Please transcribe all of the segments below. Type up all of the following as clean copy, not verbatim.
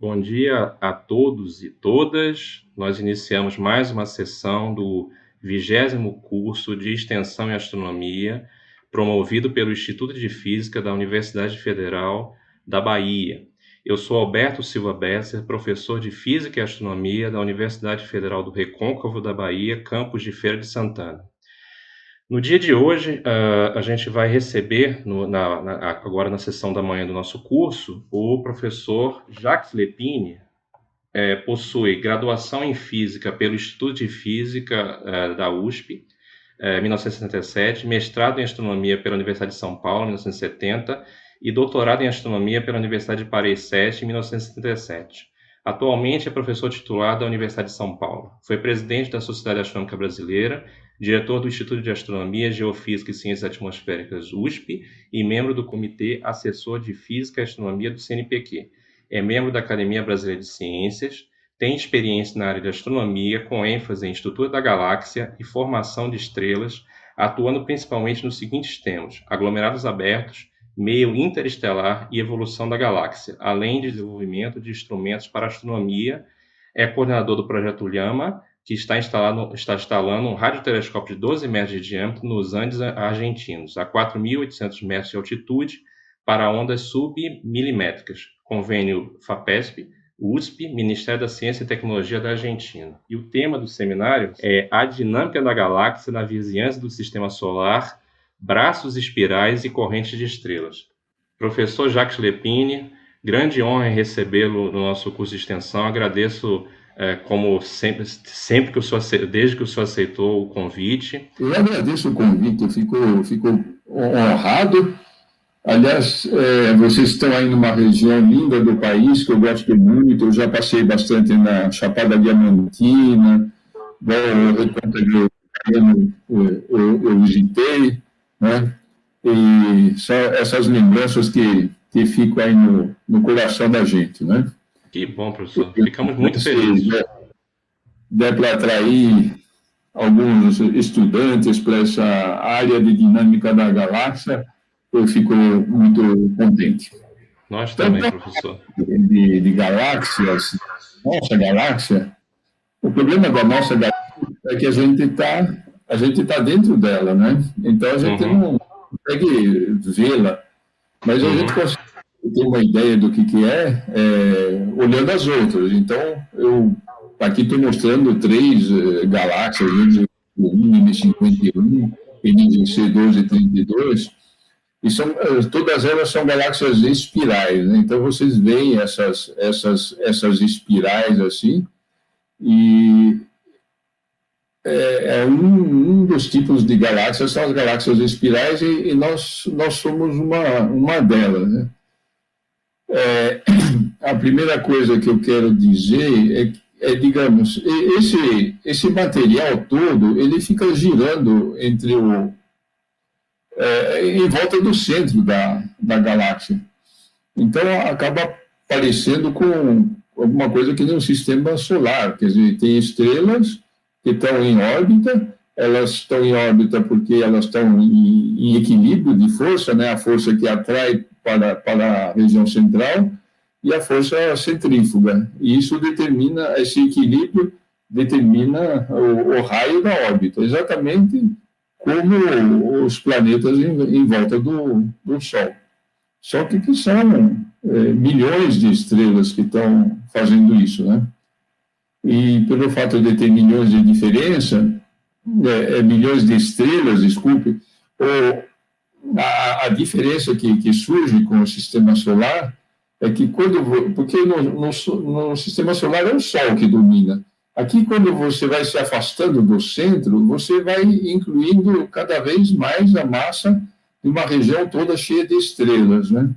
Bom dia a todos e todas. Nós iniciamos mais uma sessão do 20º curso de Extensão em Astronomia, promovido pelo Instituto de Física da Universidade Federal da Bahia. Eu sou Alberto Silva Besser, professor de Física e Astronomia da Universidade Federal do Recôncavo da Bahia, campus de Feira de Santana. No dia de hoje, a gente vai receber, agora na sessão da manhã do nosso curso, o professor Jacques Lepine. Possui graduação em Física pelo Instituto de Física da USP, 1967, mestrado em Astronomia pela Universidade de São Paulo, 1970, e doutorado em Astronomia pela Universidade de Paris 7, em 1977. Atualmente é professor titular da Universidade de São Paulo. Foi presidente da Sociedade Astronômica Brasileira, diretor do Instituto de Astronomia, Geofísica e Ciências Atmosféricas USP e membro do Comitê Assessor de Física e Astronomia do CNPq. É membro da Academia Brasileira de Ciências, tem experiência na área de astronomia, com ênfase em estrutura da galáxia e formação de estrelas, atuando principalmente nos seguintes temas: aglomerados abertos, meio interestelar e evolução da galáxia, além de desenvolvimento de instrumentos para astronomia. É coordenador do projeto Llama, que está instalando um radiotelescópio de 12 metros de diâmetro nos Andes argentinos, a 4.800 metros de altitude, para ondas submilimétricas. Convênio FAPESP, USP, Ministério da Ciência e Tecnologia da Argentina. E o tema do seminário é a dinâmica da galáxia na vizinhança do Sistema Solar, braços espirais e correntes de estrelas. Professor Jacques Lepine, grande honra em recebê-lo no nosso curso de extensão. Agradeço, como sempre que desde que o senhor aceitou o convite. Eu agradeço o convite, eu fico honrado. Aliás, vocês estão aí numa região linda do país, que eu gosto muito. Eu já passei bastante na Chapada Diamantina, o Recanto Gregoriano eu visitei, né? E são essas lembranças que ficam aí no coração da gente, né? Que bom, professor. Ficamos muito felizes. Der para atrair alguns estudantes para essa área de dinâmica da galáxia, eu fico muito contente. Nós também, professor. De galáxias, nossa galáxia, o problema da nossa galáxia é que a gente tá dentro dela, né? Então a gente não consegue vê-la, mas a gente consegue ter uma ideia do que é, olhando as outras. Então, eu aqui estou mostrando 3 galáxias, NG51, NGC1232, e todas elas são galáxias espirais, né? Então vocês veem essas espirais assim, e um dos tipos de galáxias são as galáxias espirais, e nós somos uma delas, né? A primeira coisa que eu quero dizer digamos, esse material todo, ele fica girando em volta do centro da galáxia. Então, acaba parecendo com alguma coisa que nem um sistema solar. Quer dizer, tem estrelas que estão em órbita, elas estão em órbita porque elas estão em equilíbrio de força, né? A força que atrai para a região central e a força centrífuga. E isso esse equilíbrio determina o raio da órbita, exatamente como os planetas em volta do Sol. Só que são milhões de estrelas que estão fazendo isso, né? E pelo fato de ter milhões de diferença, milhões de estrelas, desculpe, a diferença que surge com o sistema solar é que porque no sistema solar é o Sol que domina. Aqui, quando você vai se afastando do centro, você vai incluindo cada vez mais a massa de uma região toda cheia de estrelas, né?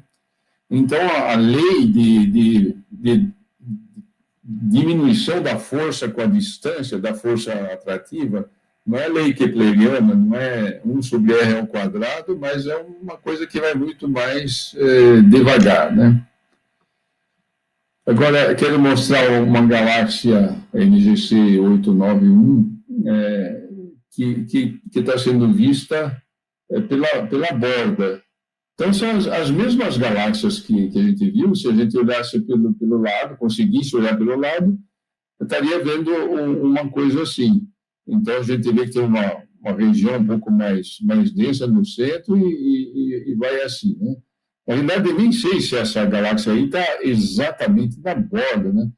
Então, a lei de diminuição da força com a distância, da força atrativa, não é lei kepleriana, não é 1/r², mas é uma coisa que vai muito mais devagar, né? Agora, quero mostrar uma galáxia NGC 891 que está sendo vista pela borda. Então, são as mesmas galáxias que a gente viu, se a gente olhasse pelo lado, conseguisse olhar pelo lado, eu estaria vendo uma coisa assim. Então, a gente vê que tem uma região um pouco mais densa no centro e vai assim, né? Na realidade, eu nem sei se essa galáxia aí está exatamente na borda, né?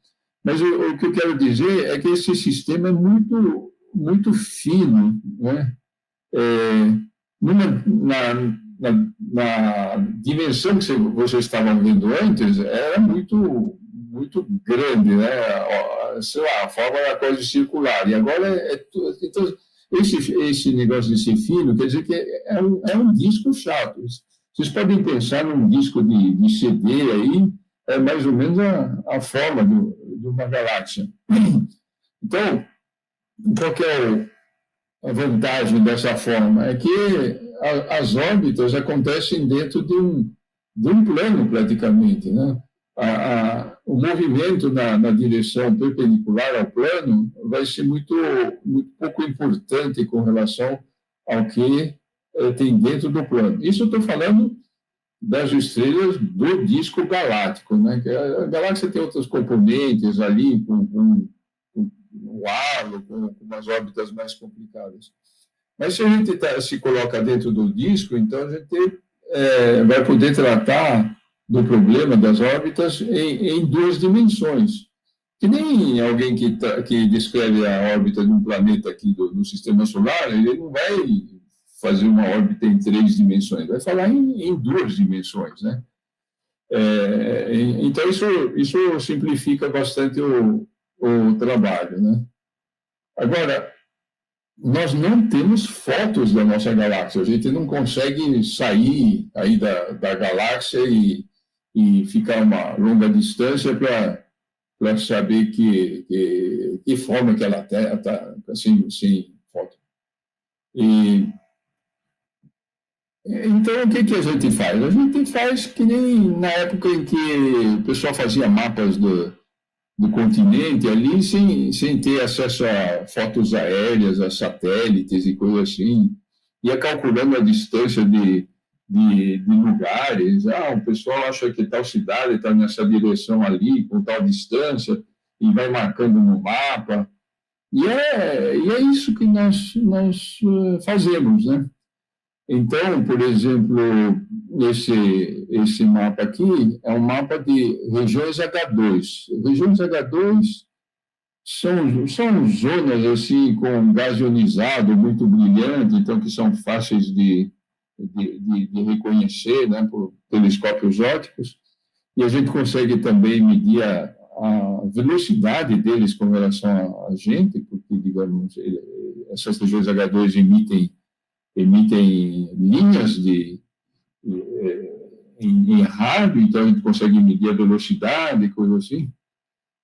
Mas o que eu quero dizer é que esse sistema é muito fino, né? Na dimensão que vocês estavam vendo antes, era muito grande, né? Sei lá, a forma era quase circular. E agora então, esse negócio de ser fino quer dizer que é um disco chato. Vocês podem pensar num disco de CD aí, é mais ou menos a forma de uma galáxia. Então, qual que é a vantagem dessa forma? É que as órbitas acontecem dentro de um plano, praticamente, né? O movimento na direção perpendicular ao plano vai ser muito pouco importante com relação ao que tem dentro do plano. Isso eu estou falando das estrelas do disco galáctico, né? Que a galáxia tem outros componentes ali, com o halo, com umas órbitas mais complicadas. Mas se a gente se coloca dentro do disco, então a gente vai poder tratar do problema das órbitas em duas dimensões. Que nem alguém que descreve a órbita de um planeta aqui no Sistema Solar, ele não vai fazer uma órbita em 3 dimensões, vai falar em 2 dimensões, né? Então, isso simplifica bastante o trabalho, né? Agora, nós não temos fotos da nossa galáxia, a gente não consegue sair aí da galáxia e ficar uma longa distância para saber que forma que ela está, assim, sem foto. Então, o que a gente faz? A gente faz que nem na época em que o pessoal fazia mapas do continente ali, sem ter acesso a fotos aéreas, a satélites e coisas assim. Ia calculando a distância de lugares. O pessoal acha que tal cidade está nessa direção ali, com tal distância, e vai marcando no mapa. E é isso que nós fazemos, né? Então, por exemplo, esse mapa aqui é um mapa de regiões H2. Regiões H2 são zonas assim com gás ionizado muito brilhante, então que são fáceis de reconhecer, né, por telescópios ópticos, e a gente consegue também medir a velocidade deles com relação a gente, porque, digamos, essas regiões H2 emitem linhas em rádio, então a gente consegue medir a velocidade, coisa assim.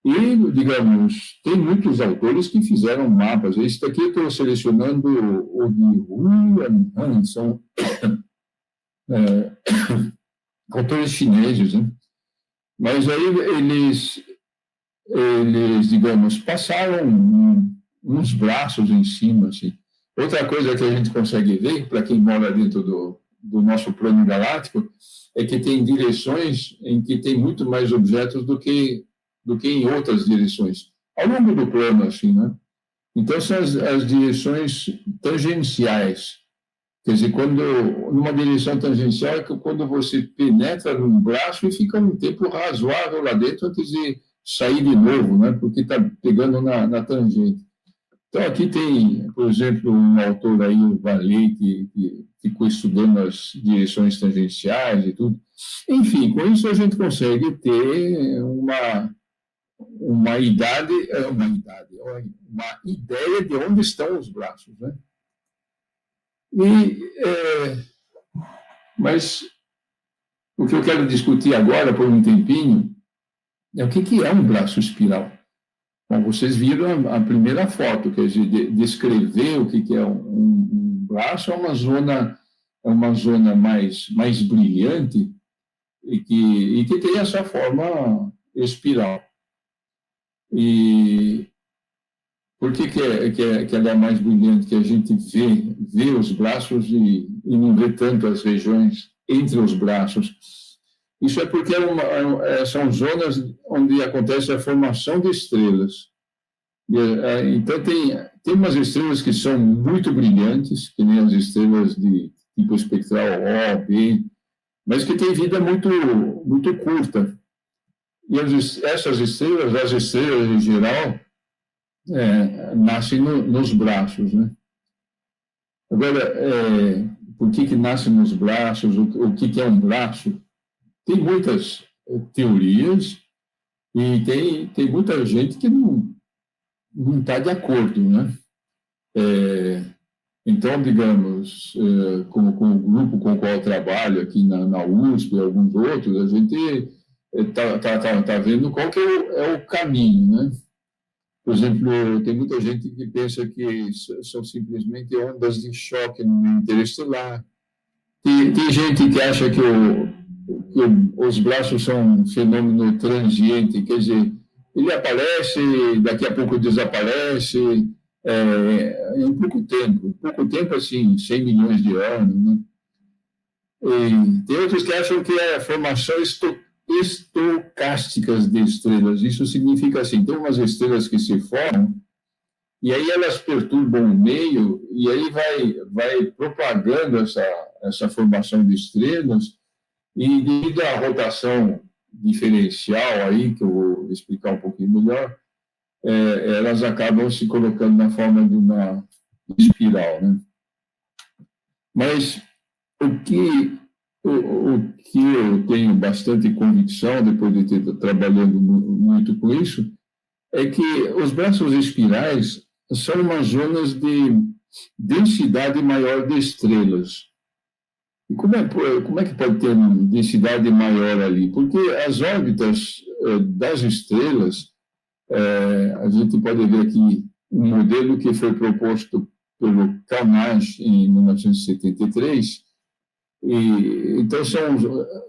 E, digamos, tem muitos autores que fizeram mapas. Esse daqui eu estou selecionando o de Huyan, são autores chineses, né? Mas aí eles, digamos, passaram uns braços em cima, assim. Outra coisa que a gente consegue ver, para quem mora dentro do nosso plano galáctico, é que tem direções em que tem muito mais objetos do que em outras direções, ao longo do plano, assim, né? Então, são as direções tangenciais. Quer dizer, numa direção tangencial é quando você penetra num braço e fica um tempo razoável lá dentro antes de sair de novo, né? Porque está pegando na tangente. Então, aqui tem, por exemplo, um autor aí, o Vallée, que ficou estudando as direções tangenciais e tudo. Enfim, com isso a gente consegue ter uma ideia de onde estão os braços, né? Mas o que eu quero discutir agora, por um tempinho, é o que é um braço espiral. Bom, vocês viram a primeira foto, quer dizer, descrever o que é um braço é uma zona mais brilhante e que tem essa forma espiral. E por que ela é mais brilhante? Que a gente vê os braços e não vê tanto as regiões entre os braços. Isso é porque são zonas onde acontece a formação de estrelas. Então, tem umas estrelas que são muito brilhantes, que nem as estrelas de tipo espectral O, B, mas que têm vida muito, muito curta. E essas estrelas, as estrelas em geral, nascem nos braços, né? Agora, por que nasce nos braços? O que é um braço? Tem muitas teorias e tem muita gente que não está de acordo, né? Então, digamos, com o grupo com o qual eu trabalho aqui na USP e alguns outros, a gente está vendo qual que é o caminho, né? Por exemplo, tem muita gente que pensa que são simplesmente ondas de choque no meio interestelar. Tem gente que acha que os braços são um fenômeno transiente, quer dizer, ele aparece, daqui a pouco desaparece, em pouco tempo assim, 100 milhões de anos, né? E tem outros que acham que é a formação estocásticas de estrelas. Isso significa assim, tem umas estrelas que se formam e aí elas perturbam o meio e aí vai propagando essa formação de estrelas e devido à rotação diferencial aí, que eu vou explicar um pouquinho melhor, elas acabam se colocando na forma de uma espiral, né? Mas o que eu tenho bastante convicção, depois de ter trabalhando muito com isso, é que os braços espirais são umas zonas de densidade maior de estrelas. E como é que pode ter uma densidade maior ali? Porque as órbitas das estrelas, a gente pode ver aqui um modelo que foi proposto pelo Carnage em 1973, então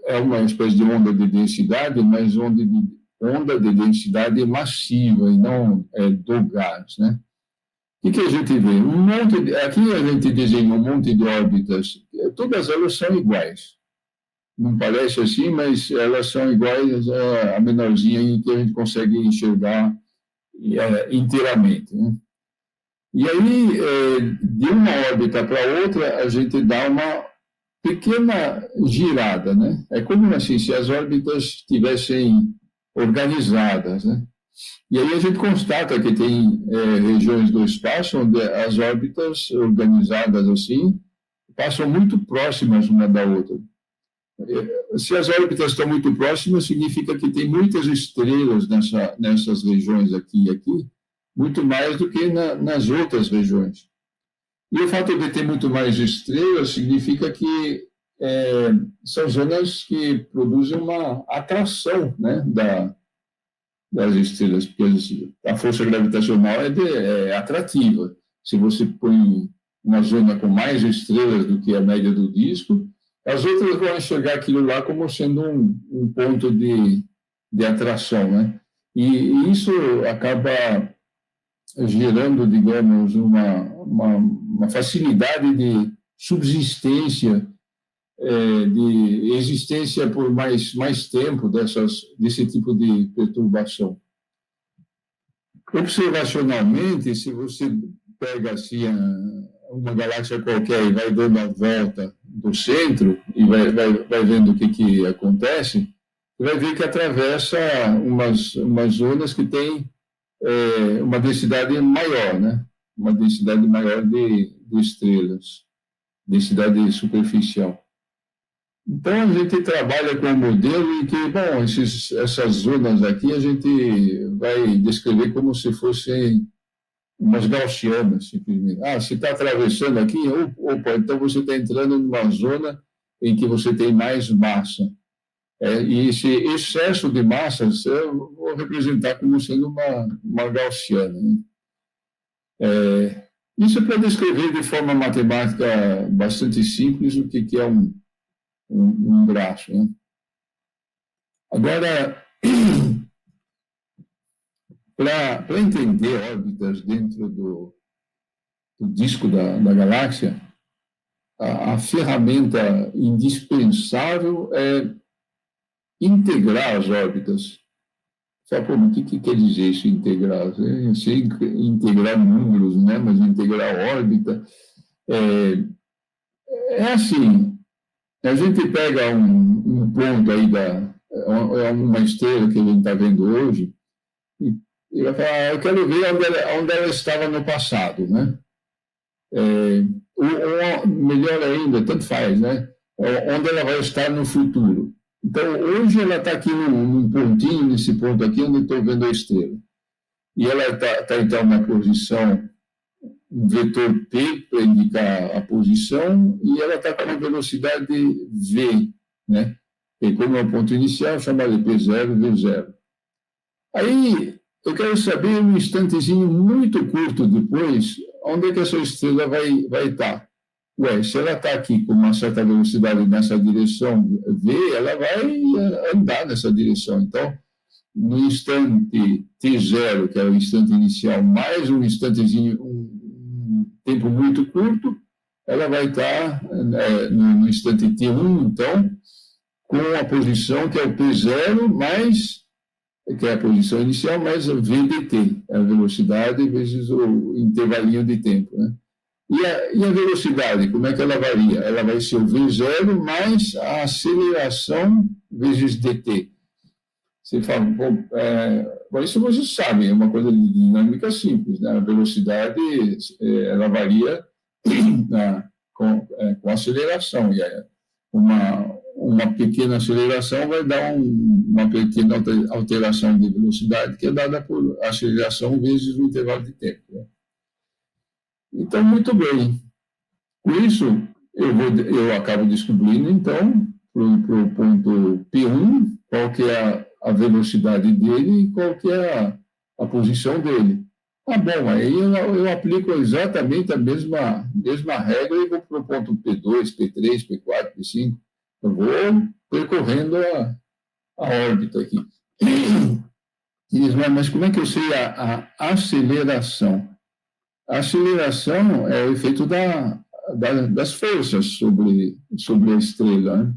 é uma espécie de onda de densidade, mas onda de densidade massiva e não do gás, né? O que a gente vê? Aqui a gente desenha um monte de órbitas, todas elas são iguais. Não parece assim, mas elas são iguais a menorzinha em que a gente consegue enxergar inteiramente, né? E aí, de uma órbita para outra, a gente dá uma pequena girada, né? É como assim, se as órbitas estivessem organizadas, né? E aí a gente constata que tem regiões do espaço onde as órbitas organizadas assim passam muito próximas uma da outra. Se as órbitas estão muito próximas, significa que tem muitas estrelas nessas regiões aqui e aqui, muito mais do que nas outras regiões. E o fato de ter muito mais estrelas significa que são zonas que produzem uma atração, né, das estrelas, porque a força gravitacional é atrativa. Se você põe uma zona com mais estrelas do que a média do disco, as outras vão enxergar aquilo lá como sendo um ponto de atração, né? E isso acaba gerando, digamos, uma facilidade de subsistência, de existência por mais tempo desse tipo de perturbação. Observacionalmente, se você pega assim uma galáxia qualquer e vai dando a volta do centro e vai vendo o que acontece, você vai ver que atravessa umas zonas que têm uma densidade maior, né? Uma densidade maior de estrelas, densidade superficial. Então, a gente trabalha com um modelo em que, bom, essas zonas aqui a gente vai descrever como se fossem umas gaussianas, simplesmente. Se está atravessando aqui, opa, então você está entrando numa zona em que você tem mais massa. E esse excesso de massas eu vou representar como sendo uma gaussiana, né? Isso é para descrever de forma matemática bastante simples o que é um braço, né? Agora, para entender órbitas dentro do disco da galáxia, a ferramenta indispensável é integrar as órbitas. Você fala, mas o que quer dizer isso, integrar? Eu sei integrar números, né? Mas integrar órbita. É assim, a gente pega um ponto aí uma estrela que a gente está vendo hoje, e vai falar, eu quero ver onde ela estava no passado, né? Ou melhor ainda, tanto faz, né? Onde ela vai estar no futuro. Então, hoje ela está aqui num pontinho, nesse ponto aqui, onde eu estou vendo a estrela. E ela está então, na posição, um vetor P para indicar a posição, e ela está com uma velocidade V, né? E como é o ponto inicial, chama de P0, V0. Aí, eu quero saber, um instantezinho muito curto depois, onde é que essa estrela vai estar. Ué, se ela está aqui com uma certa velocidade nessa direção V, ela vai andar nessa direção. Então, no instante T0, que é o instante inicial, mais um instantezinho, um tempo muito curto, ela vai estar no instante T1, então, com a posição que é o P0 mais, que é a posição inicial, mais V dt, a velocidade vezes o intervalinho de tempo, né? E a velocidade, como é que ela varia? Ela vai ser o V0 mais a aceleração vezes dt. Você fala, bom, isso você sabe, é uma coisa de dinâmica simples, né? A velocidade ela varia com aceleração, e uma pequena aceleração vai dar uma pequena alteração de velocidade que é dada por aceleração vezes o intervalo de tempo, né? Então, muito bem. Com isso, eu acabo descobrindo, então, para o ponto P1, qual que é a velocidade dele e qual que é a posição dele. Ah, bom, aí eu aplico exatamente a mesma regra e vou para o ponto P2, P3, P4, P5. Eu vou percorrendo a órbita aqui. E diz, mas como é que eu sei a aceleração? A aceleração é o efeito das forças sobre a estrela, né?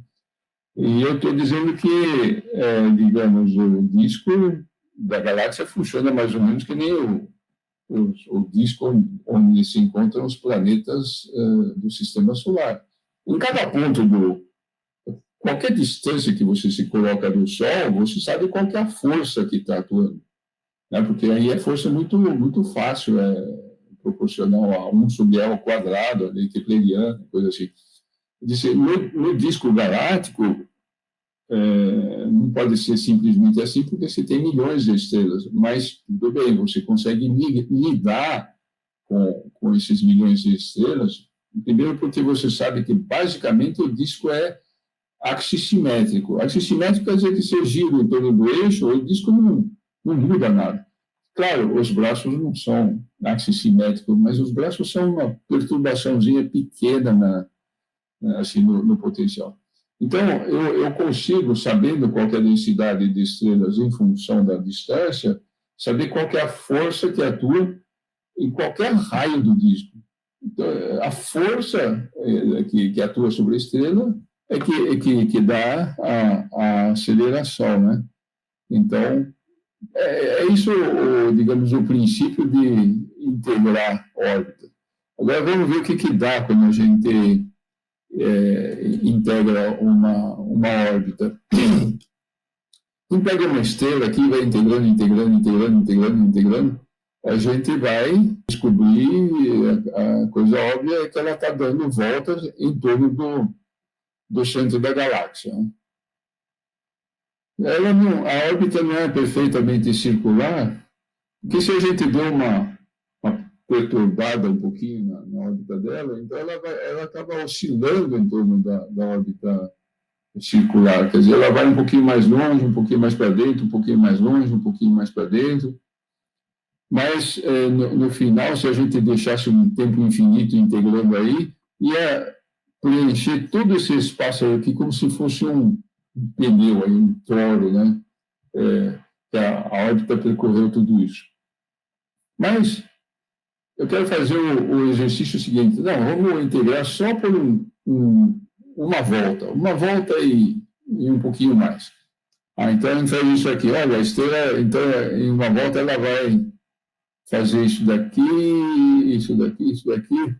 E eu estou dizendo que, digamos, o disco da galáxia funciona mais ou menos que nem o disco onde se encontram os planetas do sistema solar. Em cada ponto qualquer distância que você se coloca do Sol, você sabe qual que é a força que está atuando, né? Porque aí é força muito, muito fácil, proporcional a 1/L², ali, kepleriana, coisa assim. No disco galáctico, não pode ser simplesmente assim, porque você tem milhões de estrelas, mas tudo bem, você consegue lidar com esses milhões de estrelas, primeiro porque você sabe que basicamente o disco é axissimétrico. Axissimétrico quer dizer que você gira em torno do eixo, o disco não muda nada. Claro, os braços não são axissimétricos, mas os braços são uma perturbaçãozinha pequena assim, no potencial. Então, eu consigo, sabendo qual é a densidade de estrelas em função da distância, saber qual é a força que atua em qualquer raio do disco. Então, a força que atua sobre a estrela é que dá a aceleração, né? Então, é isso, digamos, o princípio de integrar órbita. Agora vamos ver o que dá quando a gente integra uma órbita. Quando pega uma estrela aqui, vai integrando, a gente vai descobrir, a coisa óbvia é que ela está dando voltas em torno do centro da galáxia. A órbita não é perfeitamente circular, porque se a gente der uma perturbada um pouquinho na órbita dela, então ela acaba oscilando em torno da órbita circular, quer dizer, ela vai um pouquinho mais longe, um pouquinho mais para dentro, um pouquinho mais longe, um pouquinho mais para dentro, mas no final, se a gente deixasse um tempo infinito integrando aí, ia preencher todo esse espaço aqui como se fosse um pneu, aí, um toro, né? Que a órbita percorreu tudo isso. Mas eu quero fazer o exercício seguinte. Não, vamos integrar só por uma volta e um pouquinho mais. Então, a gente faz isso aqui. Olha, a estrela, então, em uma volta, ela vai fazer isso daqui, isso daqui, isso daqui.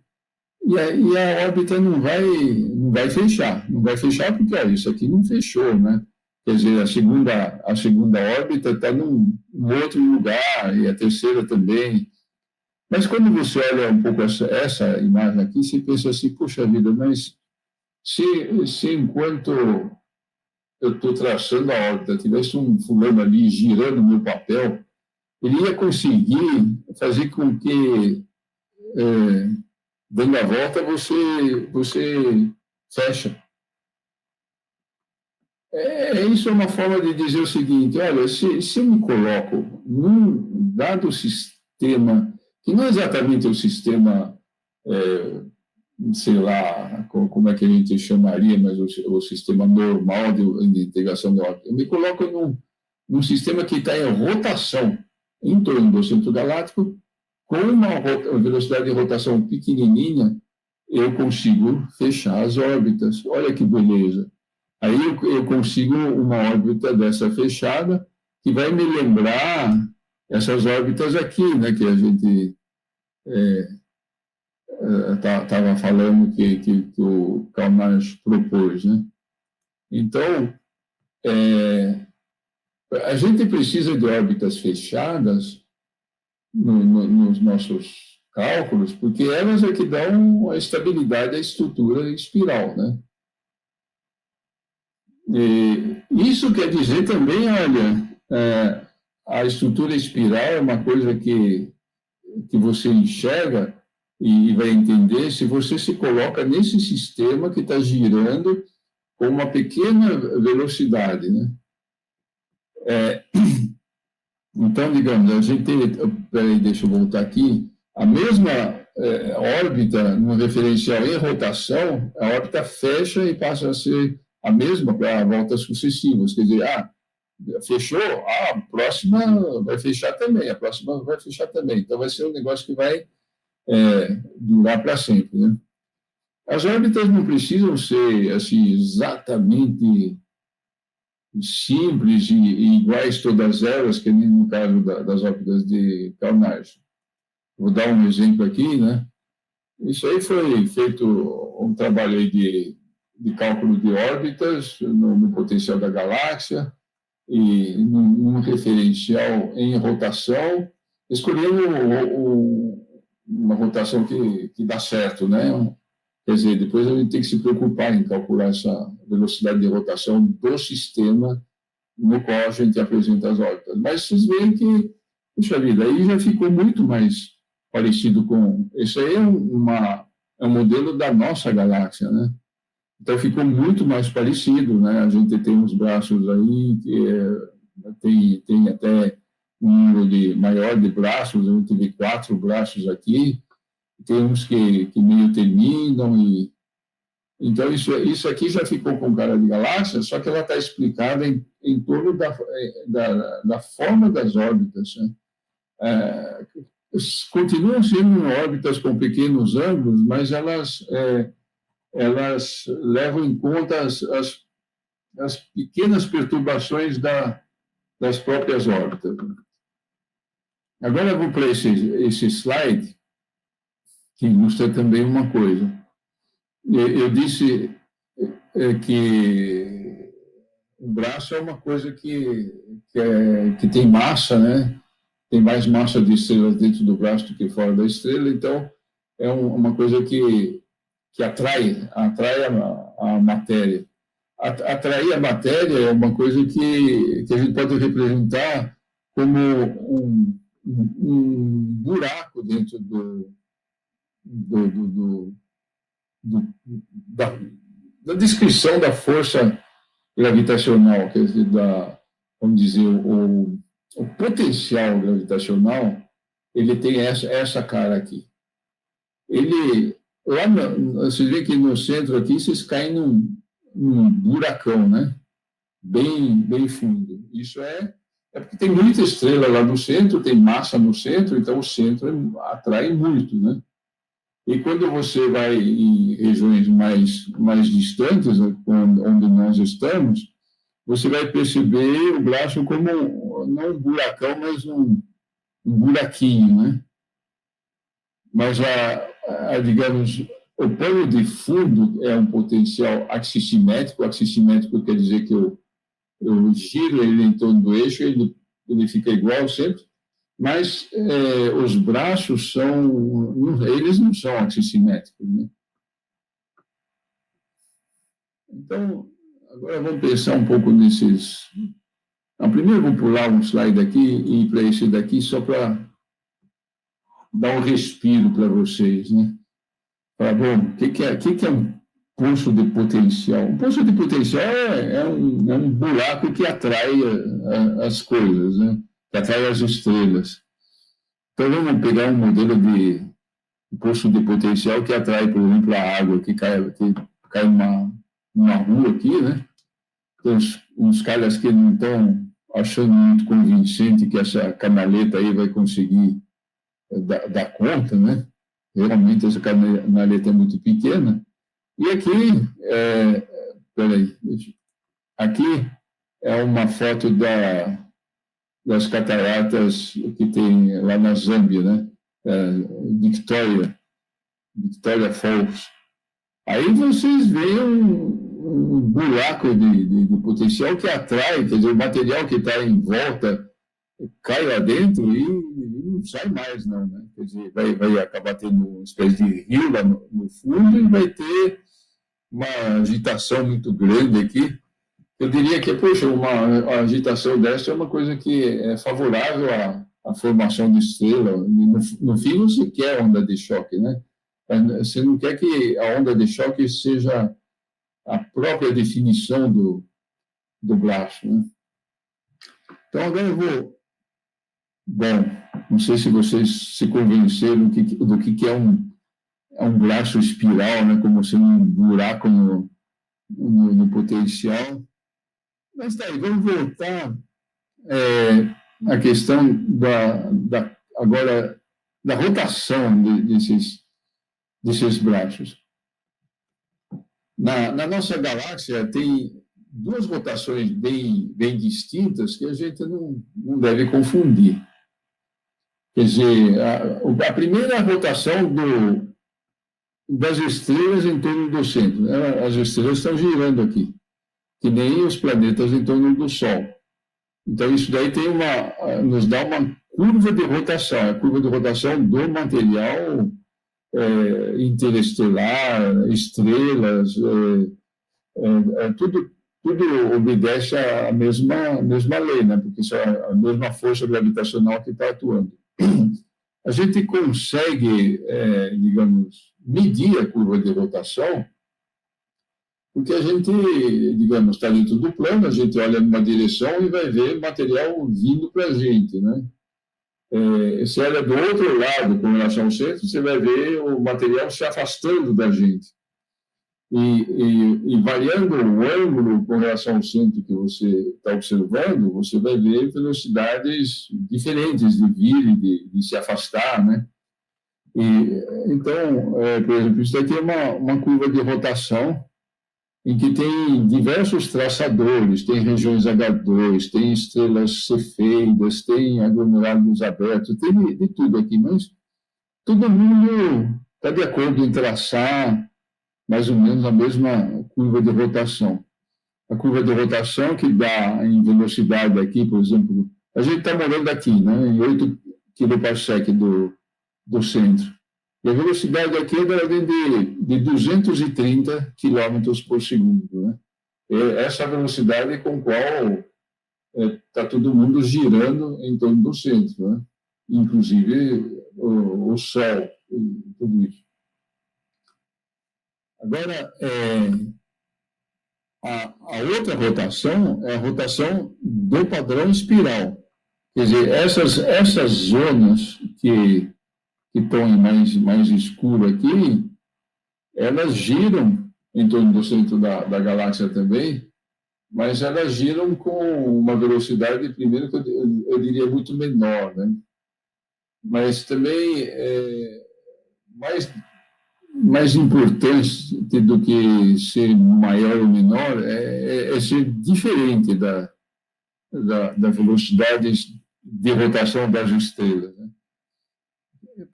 E a órbita não vai fechar. Não vai fechar porque isso aqui não fechou, né? Quer dizer, a segunda órbita está num outro lugar, e a terceira também. Mas quando você olha um pouco essa imagem aqui, você pensa assim, puxa vida, mas se enquanto eu estou traçando a órbita, tivesse um fulano ali girando o meu papel, ele ia conseguir fazer com que, dando a volta, você fecha. Isso é uma forma de dizer o seguinte: olha, se eu me coloco num dado sistema, que não é exatamente o sistema, sei lá, como é que a gente chamaria, mas o sistema normal de integração da órbita, eu me coloco num sistema que está em rotação em torno do centro galáctico, com uma velocidade de rotação pequenininha, eu consigo fechar as órbitas. Olha que beleza. Aí eu consigo uma órbita dessa fechada, que vai me lembrar essas órbitas aqui, né, que a gente estava falando que o Karl Marx propôs. Né? Então, a gente precisa de órbitas fechadas nos nossos cálculos, porque elas é que dão a estabilidade à estrutura espiral, né? E isso quer dizer também, olha, a estrutura espiral é uma coisa que você enxerga e vai entender se você se coloca nesse sistema que está girando com uma pequena velocidade, né? Então, digamos, a gente tem, peraí, deixa eu voltar aqui, a mesma órbita no referencial em rotação, a órbita fecha e passa a ser a mesma para voltas sucessivas. Quer dizer, fechou, a próxima vai fechar também, a próxima vai fechar também. Então, vai ser um negócio que vai durar para sempre. Né? As órbitas não precisam ser assim, exatamente simples e iguais todas elas, que nem no caso das órbitas de Karl Marx. Vou dar um exemplo aqui, né? Isso aí foi feito um trabalho de cálculo de órbitas no potencial da galáxia e num referencial em rotação, escolhendo uma rotação que dá certo, né? Quer dizer, depois a gente tem que se preocupar em calcular essa velocidade de rotação do sistema no qual a gente apresenta as órbitas. Mas vocês veem que, puxa vida, aí já ficou muito mais parecido com... Esse aí é um modelo da nossa galáxia, né? Então ficou muito mais parecido, né? A gente tem uns braços aí que tem até um número maior de braços, a gente vê 4 braços aqui, tem uns que meio terminam, então isso aqui já ficou com cara de galáxia, só que ela está explicada em torno da forma das órbitas. Né? Continuam sendo órbitas com pequenos ângulos, mas elas levam em conta as pequenas perturbações das próprias órbitas. Agora eu vou para esse slide, que ilustra também uma coisa. Eu disse que o braço é uma coisa que tem massa, né? Tem mais massa de estrelas dentro do braço do que fora da estrela, então é uma coisa que atrai a matéria. Atrair a matéria é uma coisa que a gente pode representar como um buraco dentro da descrição da força gravitacional, quer dizer, vamos dizer, o potencial gravitacional, ele tem essa cara aqui. Lá vocês veem que no centro aqui, vocês caem num buracão, né? Bem fundo. Isso é porque tem muita estrela lá no centro, tem massa no centro, então o centro atrai muito, né? E quando você vai em regiões mais distantes, onde nós estamos, você vai perceber o braço como não um buracão, mas um buraquinho, né? Mas, digamos, o pano de fundo é um potencial axissimétrico. Axissimétrico quer dizer que eu giro ele em torno do eixo, ele fica igual sempre, mas os braços eles não são axissimétricos, né? Então, agora vamos pensar um pouco nesses. Primeiro, vou pular um slide aqui e ir para esse daqui, só para dar um respiro para vocês, né? Falar, bom, o que é um poço de potencial? Um poço de potencial é um buraco que atrai as coisas, né? Que atrai as estrelas. Então, vamos pegar um modelo de poço de potencial que atrai, por exemplo, a água que cai numa rua aqui, né? Tem uns caras que não estão achando muito convincente que essa canaleta aí vai conseguir dar conta, né? Realmente essa canaleta é muito pequena. E aqui, aqui é uma foto das cataratas que tem lá na Zâmbia, né? Victoria Falls. Aí vocês veem um buraco de potencial que atrai, quer dizer, o material que está em volta cai lá dentro e não sai mais, não, né? Quer dizer, vai acabar tendo uma espécie de rio lá no fundo e vai ter uma agitação muito grande aqui. Eu diria que, poxa, uma agitação dessa é uma coisa que é favorável à formação de estrela. No fim, você quer onda de choque, né? Você não quer que a onda de choque seja a própria definição do braço, né? Então, agora eu vou... Bom, não sei se vocês se convenceram do que é um braço espiral, né? Como sendo um buraco no potencial. Mas tá aí, vamos voltar à questão agora da rotação desses braços. Na nossa galáxia tem duas rotações bem distintas que a gente não deve confundir. Quer dizer, a primeira rotação das estrelas em torno do centro. As estrelas estão girando aqui, que nem os planetas em torno do Sol. Então, isso daí nos dá uma curva de rotação, a curva de rotação do material interestelar, estrelas, tudo obedece à mesma lei, né? Porque isso é a mesma força gravitacional que está atuando. A gente consegue, digamos, medir a curva de rotação porque a gente, digamos, está dentro do plano, a gente olha numa direção e vai ver material vindo para a gente, né? Se olha do outro lado, com relação ao centro, você vai ver o material se afastando da gente. E variando o ângulo com relação ao centro que você está observando, você vai ver velocidades diferentes de vir e de se afastar, né? Então, por exemplo, isso aqui é uma curva de rotação em que tem diversos traçadores, tem regiões H2, tem estrelas cefeidas, tem aglomerados abertos, tem de tudo aqui, mas todo mundo está de acordo em traçar mais ou menos a mesma curva de rotação. A curva de rotação que dá em velocidade aqui, por exemplo, a gente está morando aqui, né, em 8 kPa do centro. E a velocidade aqui é de 230 km por segundo. Né? Essa velocidade com a qual está todo mundo girando em torno do centro, né? Inclusive o Sol, tudo isso. Agora, a outra rotação é a rotação do padrão espiral. Quer dizer, essas zonas que estão mais escuro aqui, elas giram em torno do centro da galáxia também, mas elas giram com uma velocidade, primeiro, que eu diria muito menor, né? Mas também mais importante do que ser maior ou menor é ser diferente da velocidade de rotação das estrelas, né?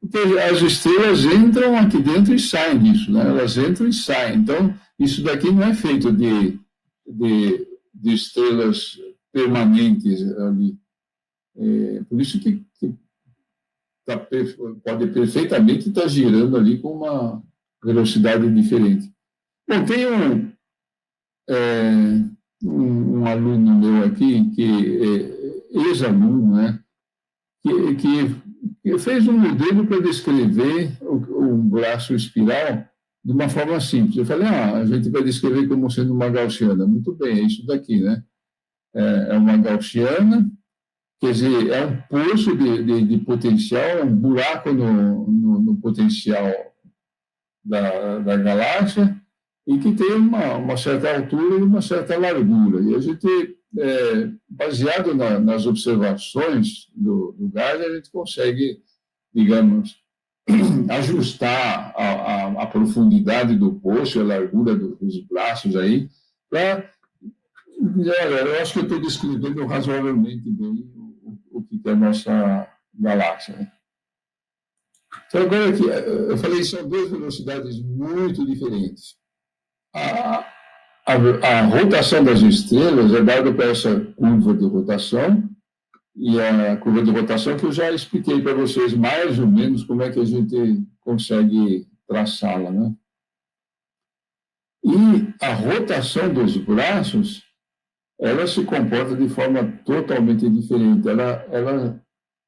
Porque as estrelas entram aqui dentro e saem disso, né? Elas entram e saem. Então, isso daqui não é feito de estrelas permanentes ali. Por isso que pode perfeitamente estar girando ali com uma velocidade diferente. Bom, tem um aluno meu aqui, que é ex-aluno, né, que fez um modelo para descrever o braço espiral de uma forma simples. Eu falei, a gente vai descrever como sendo uma gaussiana. Muito bem, é isso daqui, né? É uma gaussiana, quer dizer, é um poço de potencial, um buraco no potencial da galáxia, e que tem uma certa altura e uma certa largura. E a gente, baseado nas observações do gás, a gente consegue, digamos, ajustar a profundidade do poço, a largura dos braços aí, para... Eu acho que eu estou descrevendo razoavelmente bem o que é a nossa galáxia, né? Então, agora aqui, eu falei, são duas velocidades muito diferentes. A rotação das estrelas é dada por essa curva de rotação, e a curva de rotação que eu já expliquei para vocês mais ou menos como é que a gente consegue traçá-la, né? E a rotação dos braços, ela se comporta de forma totalmente diferente. Ela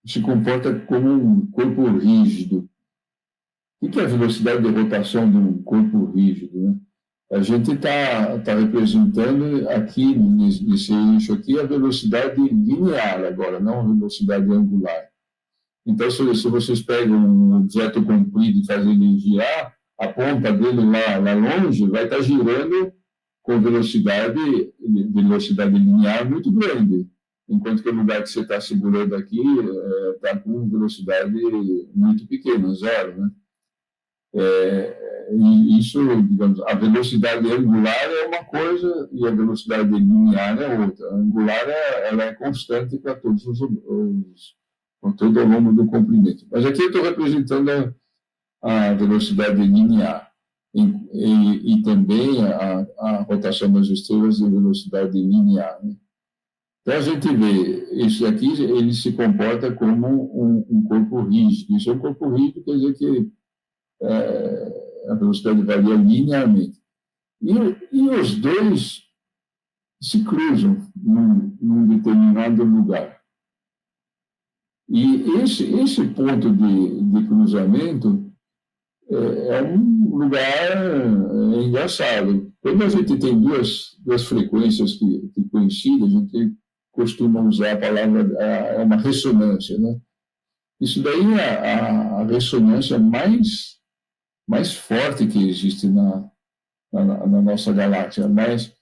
se comporta como um corpo rígido. O que é a velocidade de rotação de um corpo rígido, né? A gente está representando aqui, nesse eixo aqui, a velocidade linear agora, não a velocidade angular. Então, se vocês pegam um objeto comprido e fazem ele girar, a ponta dele lá longe vai estar girando com velocidade linear muito grande, enquanto que o lugar que você está segurando aqui está com velocidade muito pequena, zero, né? E isso, digamos, a velocidade angular é uma coisa e a velocidade linear é outra. A angular ela é constante para todos com todo ao longo do comprimento. Mas aqui eu estou representando a velocidade linear e também a rotação das estrelas em velocidade linear, né? Então a gente vê isso aqui, ele se comporta como um corpo rígido. Isso é um corpo rígido, quer dizer que a velocidade varia linearmente. E os dois se cruzam num determinado lugar. E esse ponto de cruzamento é um lugar engraçado. Quando a gente tem duas frequências que coincidem, a gente costuma usar a palavra, é uma ressonância, né? Isso daí é a ressonância mais forte que existe na nossa galáxia, mas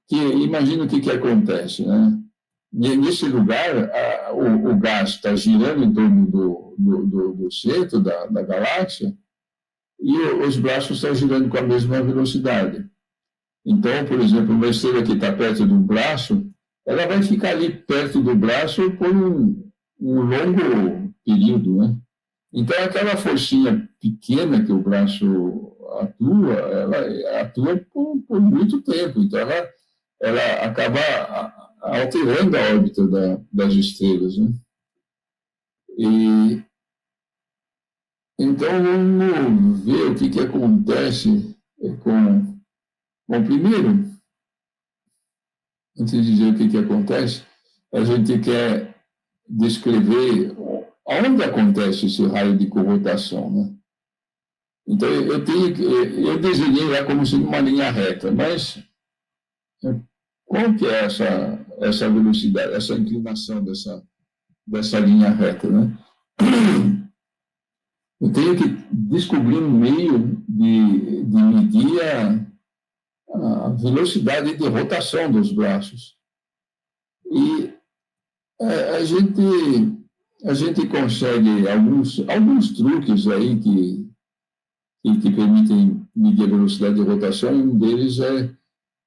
que imagina o que acontece, né? Nesse lugar, o gás está girando em torno do centro da galáxia e os braços estão girando com a mesma velocidade. Então, por exemplo, uma estrela que está perto do braço, ela vai ficar ali perto do braço por um longo período, né? Então, aquela forcinha pequena que o braço atua, ela atua por muito tempo. Então, ela acaba alterando a órbita das estrelas, né? E, então, vamos ver o que acontece com... Bom, primeiro, antes de dizer o que acontece, a gente quer descrever onde acontece esse raio de corrotação, né? Então, eu desenhei lá como sendo uma linha reta, mas qual que é essa velocidade, essa inclinação dessa linha reta, né? Eu tenho que descobrir um meio de medir a velocidade de rotação dos braços. E a gente consegue alguns truques aí que permitem medir a velocidade de rotação, e um deles é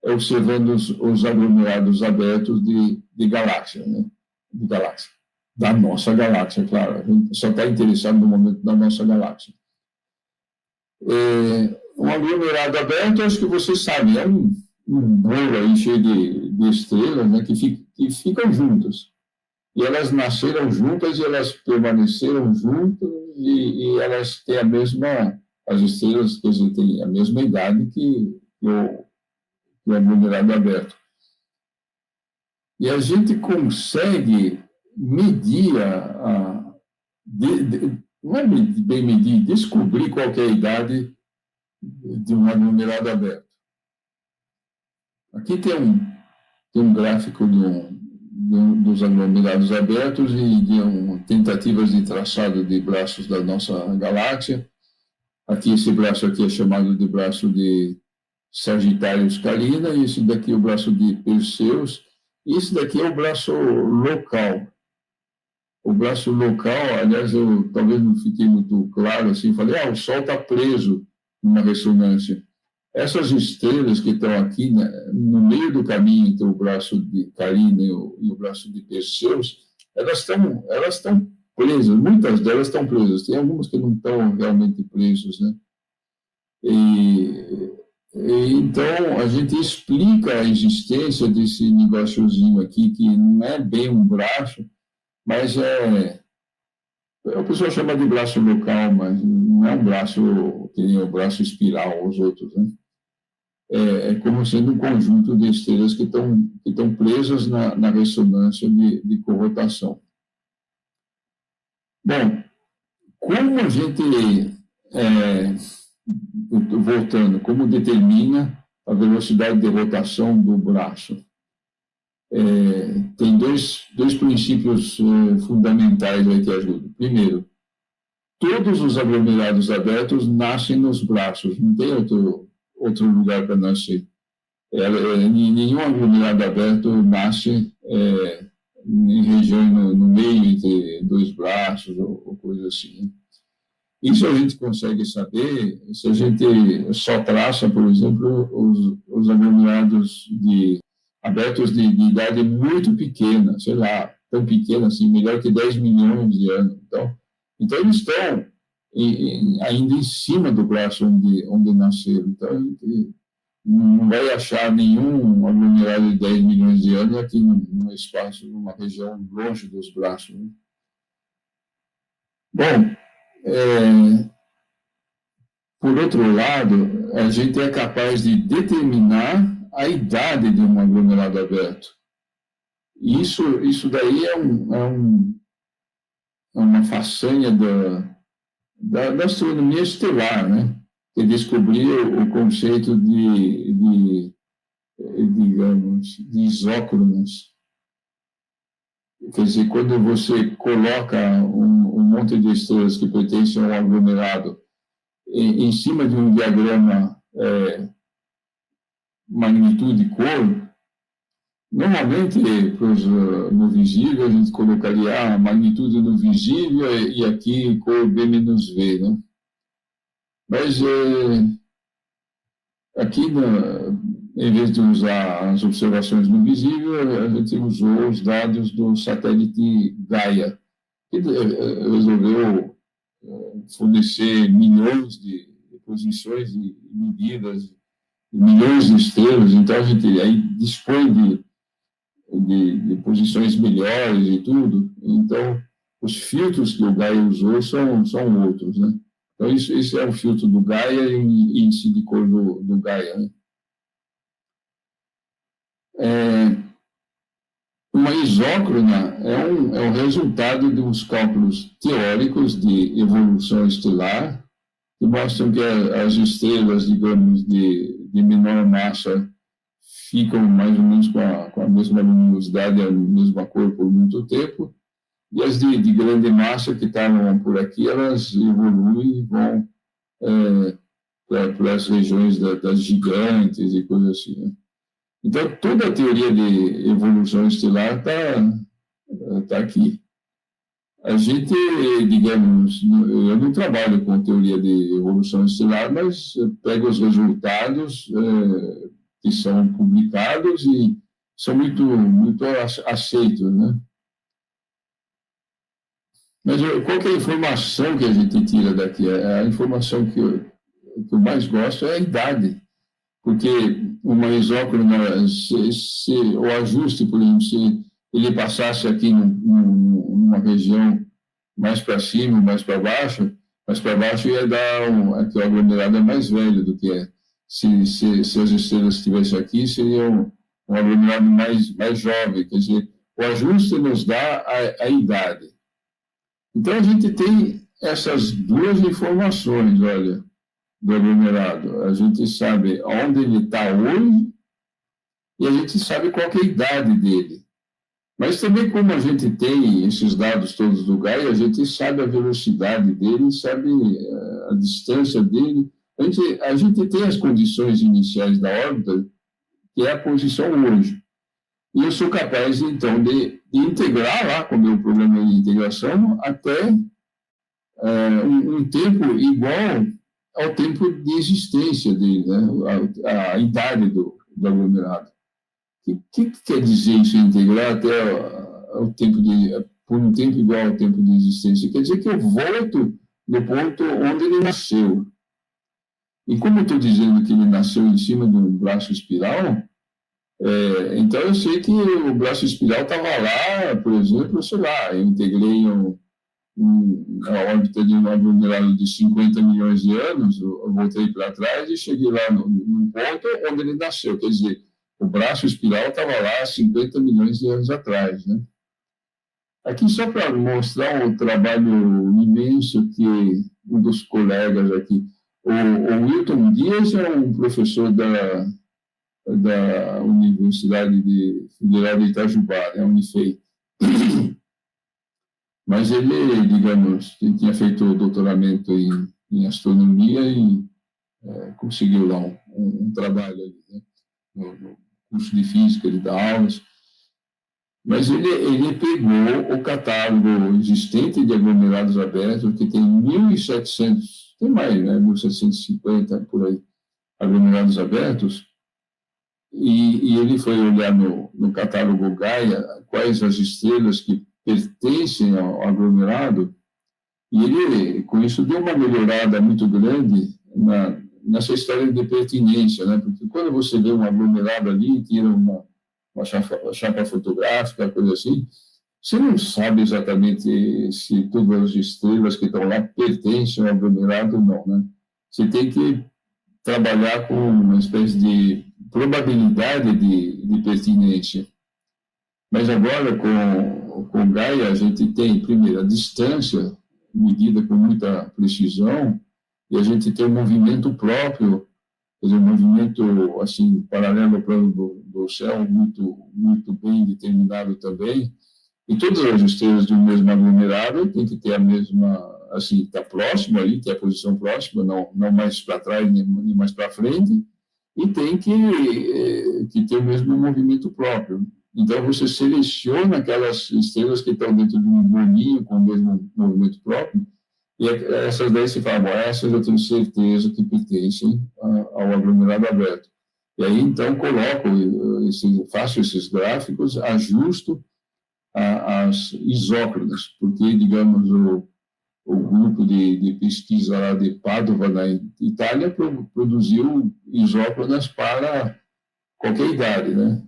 observando os aglomerados abertos de galáxia, né? De galáxia. Da nossa galáxia, claro. A gente só está interessado no momento da nossa galáxia. Um aglomerado aberto, acho que você sabe, é um bolo aí cheio de estrelas, né, que ficam juntas. E elas nasceram juntas e elas permaneceram juntas e elas têm a mesma, as estrelas, quer dizer, têm a mesma idade que o aglomerado aberto. E a gente consegue medir não é bem medir, descobrir qual é a idade de um aglomerado aberto. Aqui tem um gráfico dos aglomerados abertos e de tentativas de traçado de braços da nossa galáxia. Aqui, esse braço aqui é chamado de braço de Sagitários Carina, e esse daqui é o braço de Perseus, e esse daqui é o braço local. O braço local, aliás, eu talvez não fiquei muito claro assim, falei, o Sol está preso numa ressonância. Essas estrelas que estão aqui, né, no meio do caminho entre o braço de Carina e o braço de Perseus, elas estão presas, muitas delas estão presas, tem algumas que não estão realmente presas, né? Então, a gente explica a existência desse negóciozinho aqui, que não é bem um braço, mas o pessoal chama de braço local, mas não é um braço que nem o braço espiral, os outros, né? É como sendo um conjunto de estrelas que estão presas na ressonância de corrotação. Bom, como a gente, voltando, como determina a velocidade de rotação do braço? Tem dois princípios fundamentais aí que ajudam. Primeiro, todos os aglomerados abertos nascem nos braços, não tem outro lugar para nascer. Nenhum aglomerado aberto nasce em região no meio entre dois braços ou coisa assim. Isso a gente consegue saber se a gente só traça, por exemplo, os aglomerados abertos de idade muito pequena, sei lá, tão pequena assim, melhor que 10 milhões de anos. Então eles estão ainda em cima do braço onde nasceram. Então, a gente não vai achar nenhum aglomerado de 10 milhões de anos aqui num espaço, numa região longe dos braços, né? Bom, por outro lado, a gente é capaz de determinar a idade de um aglomerado aberto. Isso daí é uma façanha da astronomia estelar, né? Que descobriu o conceito digamos, de isócronos. Quer dizer, quando você coloca um monte de estrelas que pertencem a um aglomerado em cima de um diagrama magnitude-cor, normalmente, no visível, a gente colocaria a magnitude no visível e aqui cor B-V, né? Mas aqui, em vez de usar as observações no visível, a gente usou os dados do satélite Gaia, que resolveu fornecer milhões de posições e medidas, milhões de estrelas. Então, a gente aí dispõe de posições melhores e tudo. Então, os filtros que o Gaia usou são outros, né? Então, isso é o filtro do Gaia e o índice de cor do Gaia, né? Uma isócrona é o resultado de uns cálculos teóricos de evolução estelar que mostram que as estrelas, digamos, de menor massa ficam mais ou menos com a mesma luminosidade, a mesma cor por muito tempo, e as de grande massa que estavam por aqui, elas evoluem e vão para as regiões das gigantes e coisas assim, né? Então, toda a teoria de evolução estelar está aqui. A gente, digamos, eu não trabalho com teoria de evolução estelar, mas pego os resultados que são publicados e são muito aceitos, né? Mas qual que é a informação que a gente tira daqui? A informação que eu mais gosto é a idade, porque uma isócrona, o ajuste, por exemplo, se ele passasse aqui numa região mais para cima, mais para baixo ia dar aqui o aglomerado é mais velho do que é. Se as estrelas estivessem aqui, seria um aglomerado mais jovem, quer dizer, o ajuste nos dá a idade. Então, a gente tem essas duas informações, olha, do aglomerado. A gente sabe onde ele está hoje e a gente sabe qual é a idade dele. Mas também, como a gente tem esses dados todos do Gaia, a gente sabe a velocidade dele, sabe a distância dele. A gente tem as condições iniciais da órbita, que é a posição hoje. E eu sou capaz, então, de integrar lá com o meu programa de integração até um tempo igual ao tempo de existência dele, né? A idade do aglomerado. O que quer dizer isso, integrar até por um tempo igual ao tempo de existência? Quer dizer que eu volto no ponto onde ele nasceu. E como eu estou dizendo que ele nasceu em cima de um braço espiral, então eu sei que o braço espiral estava lá, por exemplo, sei lá, eu integrei a órbita de um aglomerado de 50 milhões de anos, eu voltei para trás e cheguei lá num ponto onde ele nasceu. Quer dizer, o braço espiral estava lá há 50 milhões de anos atrás, né? Aqui, só para mostrar um trabalho imenso que um dos colegas aqui, o Wilton Dias é um professor da Universidade Federal de Itajubá, né, Unifei. Mas ele, digamos, tinha feito o doutoramento em astronomia e conseguiu lá um trabalho ali, né, no curso de física, ele dá aulas. Mas ele pegou o catálogo existente de aglomerados abertos, que tem 1.700, tem mais, né, 1.750 por aí, aglomerados abertos, e ele foi olhar no catálogo Gaia quais as estrelas que pertencem ao aglomerado, e ele, com isso, deu uma melhorada muito grande nessa história de pertinência, né? Porque quando você vê um aglomerado ali, tira uma chapa fotográfica, coisa assim, você não sabe exatamente se todas as estrelas que estão lá pertencem ao aglomerado ou não, né? Você tem que trabalhar com uma espécie de probabilidade de pertinência. Mas agora, com Gaia, a gente tem, primeiro, a distância medida com muita precisão, e a gente tem um movimento próprio, quer dizer, um movimento assim, paralelo ao plano do céu, muito bem determinado também. E todas as estrelas de um mesmo aglomerado tem que ter a mesma, assim, está próximo ali, ter a posição próxima, não mais para trás nem mais para frente, e tem que ter o mesmo movimento próprio. Então, você seleciona aquelas estrelas que estão dentro de um bolinho com o mesmo movimento próprio, e essas daí se fala, essas eu tenho certeza que pertencem ao aglomerado aberto. E aí, então, faço esses gráficos, ajusto as isócronas, porque, digamos, o grupo de pesquisa lá de Padova, na Itália, produziu isócronas para qualquer idade, né?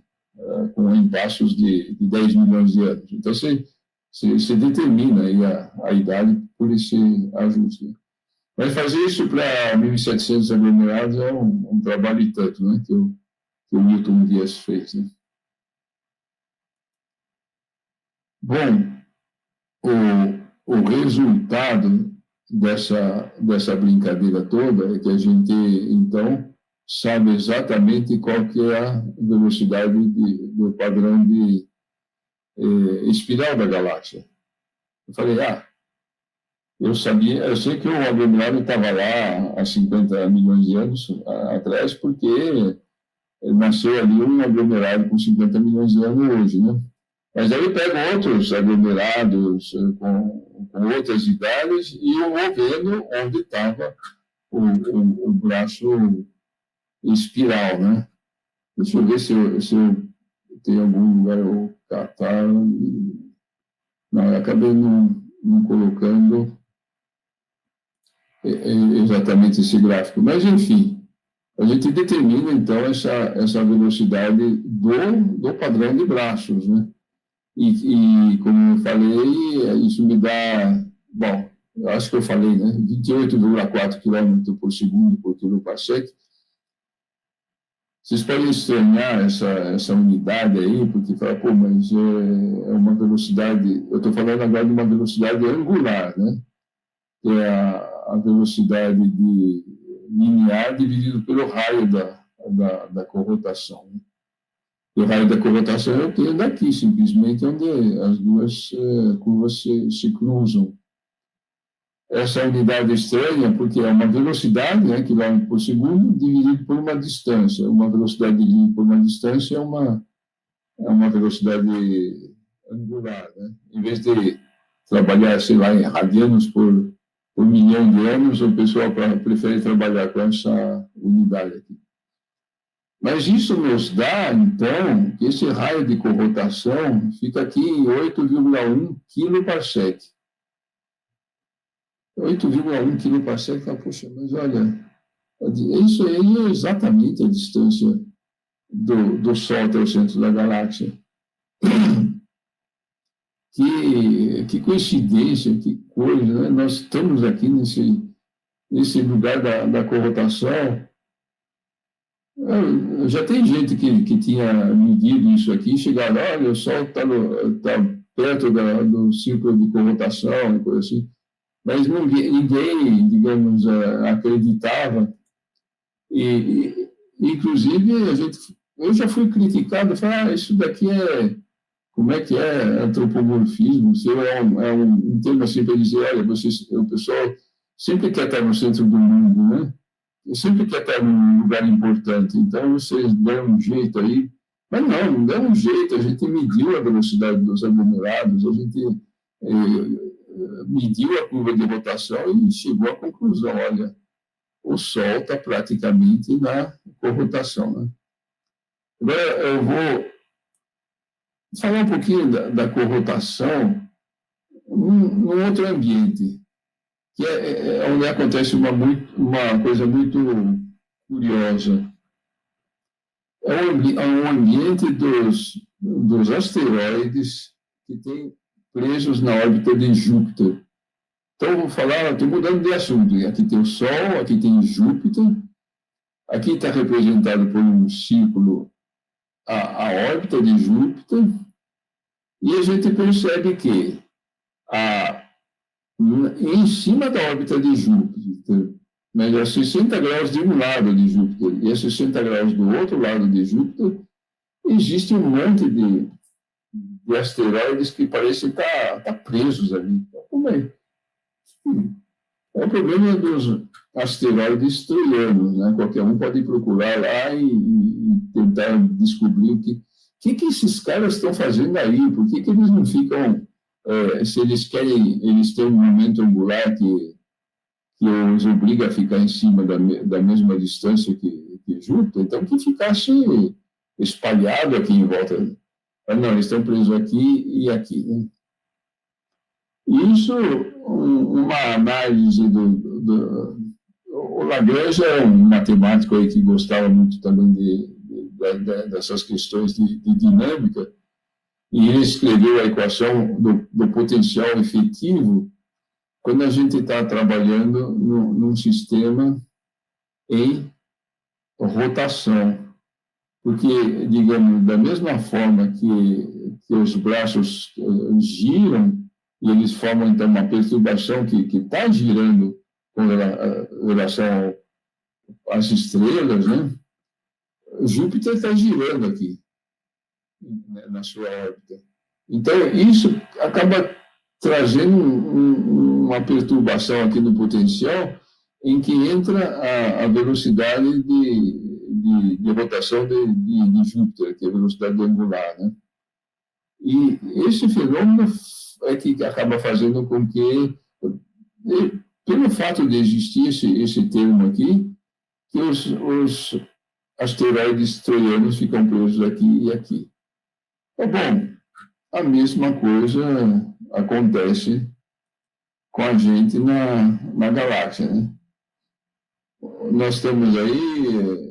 Com espaços de 10 milhões de anos. Então, você determina aí a idade por esse ajuste. Mas fazer isso para 1.700 aglomerados é um trabalho e tanto, né? Que o Milton Dias fez, né? Bom, o resultado dessa brincadeira toda é que a gente, então, sabe exatamente qual que é a velocidade do padrão de espiral da galáxia. Eu falei, eu sei que o aglomerado estava lá há 50 milhões de anos atrás, porque nasceu ali um aglomerado com 50 milhões de anos hoje, né? Mas aí pega outros aglomerados com outras idades e eu vou vendo onde estava o braço espiral, né? Deixa eu ver se eu tenho algum lugar eu catar. Não, eu acabei não colocando exatamente esse gráfico. Mas, enfim, a gente determina, então, essa velocidade do padrão de braços, né? E como eu falei, isso me dá, bom, eu acho que eu falei, né? 28,4 km por segundo por quilo parsec. Vocês podem estranhar essa unidade aí, porque fala, pô, mas é uma velocidade, eu estou falando agora de uma velocidade angular, né? Que é a velocidade linear dividido pelo raio da corrotação. O raio da corrotação eu tenho daqui, simplesmente, onde as duas curvas se cruzam. Essa unidade estranha, porque é uma velocidade, né, quilômetro por segundo, dividido por uma distância. Uma velocidade dividida por uma distância é uma velocidade angular. Né? Em vez de trabalhar, sei lá, em radianos por milhão de anos, o pessoal prefere trabalhar com essa unidade aqui. Mas isso nos dá, então, que esse raio de corrotação fica aqui em 8,1 kg parsec. 8,1 kg parsec, poxa, mas olha, isso aí é exatamente a distância do Sol até o centro da galáxia. Que coincidência, que coisa, né? Nós estamos aqui nesse lugar da corrotação. Já tem gente que tinha medido isso aqui, chegaram, olha, o Sol está perto do círculo de corrotação e coisa assim, mas ninguém digamos, acreditava. Inclusive, eu já fui criticado, falei, isso daqui como é que é antropomorfismo? Se é um termo assim para dizer, olha, o pessoal sempre quer estar no centro do mundo, né? Sempre quer estar num lugar importante, então vocês dão um jeito aí. Mas não deu um jeito, a gente mediu a velocidade dos aglomerados, a gente mediu a curva de rotação e chegou à conclusão, olha, o Sol está praticamente na corrotação. Né? Agora eu vou falar um pouquinho da corrotação num outro ambiente, que é onde acontece uma coisa muito curiosa. É um ambiente dos asteroides que tem presos na órbita de Júpiter. Então, vou falar, estou mudando de assunto. Aqui tem o Sol, aqui tem Júpiter, aqui está representado por um círculo a órbita de Júpiter, e a gente percebe que em cima da órbita de Júpiter, mas a 60 graus de um lado de Júpiter e a 60 graus do outro lado de Júpiter, existe um monte de asteroides que parecem estar presos ali. Como é? É o problema dos asteroides troianos, né? Qualquer um pode procurar lá e tentar descobrir o que esses caras estão fazendo aí, por que eles não ficam, se eles querem, eles têm um momento angular que os obriga a ficar em cima da mesma distância que Júpiter, então que ficasse espalhado aqui em volta. Não, eles estão presos aqui e aqui. Né? Isso, uma análise o Lagrange é um matemático aí que gostava muito também dessas questões de dinâmica, e ele escreveu a equação do potencial efetivo quando a gente está trabalhando num sistema em rotação. Porque, digamos, da mesma forma que os braços giram, e eles formam, então, uma perturbação que está girando com relação às estrelas, né? Júpiter está girando aqui, na sua órbita. Então, isso acaba trazendo uma perturbação aqui no potencial em que entra a velocidade de rotação de Júpiter, que é a velocidade angular, né? E esse fenômeno é que acaba fazendo com que, pelo fato de existir esse termo aqui, que os asteroides troianos ficam presos aqui e aqui. Bom, a mesma coisa acontece com a gente na galáxia, né? Nós estamos aí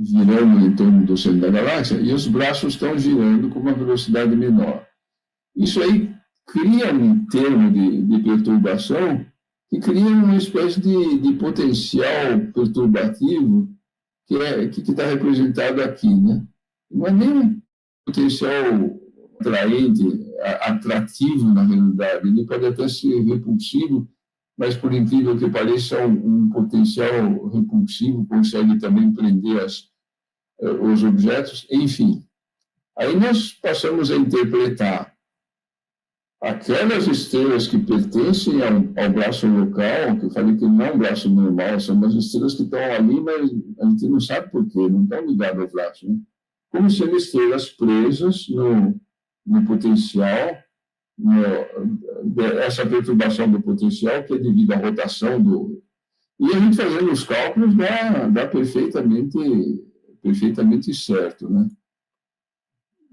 girando em torno do centro da galáxia e os braços estão girando com uma velocidade menor. Isso aí cria um termo de perturbação que cria uma espécie de potencial perturbativo que está representado aqui, né? Não é nem um potencial atraente, atrativo na realidade, ele pode até ser repulsivo, mas por incrível que pareça, um potencial repulsivo consegue também prender os objetos, enfim. Aí nós passamos a interpretar aquelas estrelas que pertencem ao braço local, que eu falei que não é um braço normal, são umas estrelas que estão ali, mas a gente não sabe por quê, não estão ligadas ao braço, né? Como sendo estrelas presas no potencial, essa perturbação do potencial, que é devido à rotação do... E a gente fazendo os cálculos dá perfeitamente certo, né?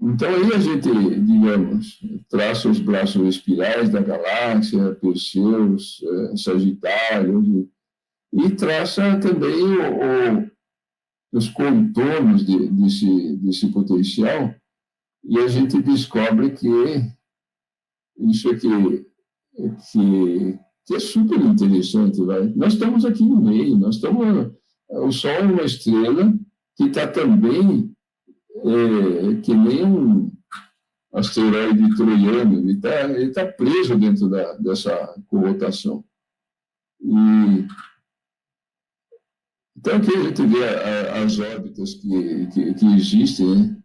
Então, aí a gente, digamos, traça os braços espirais da galáxia, Perseus, Sagitário, e traça também os contornos desse potencial, e a gente descobre que isso aqui que é super interessante. Vai. Nós estamos aqui no meio, o Sol é uma estrela que está também que nem um asteroide troiano, ele tá preso dentro dessa corrotação. Então, aqui a gente vê as órbitas que existem, né?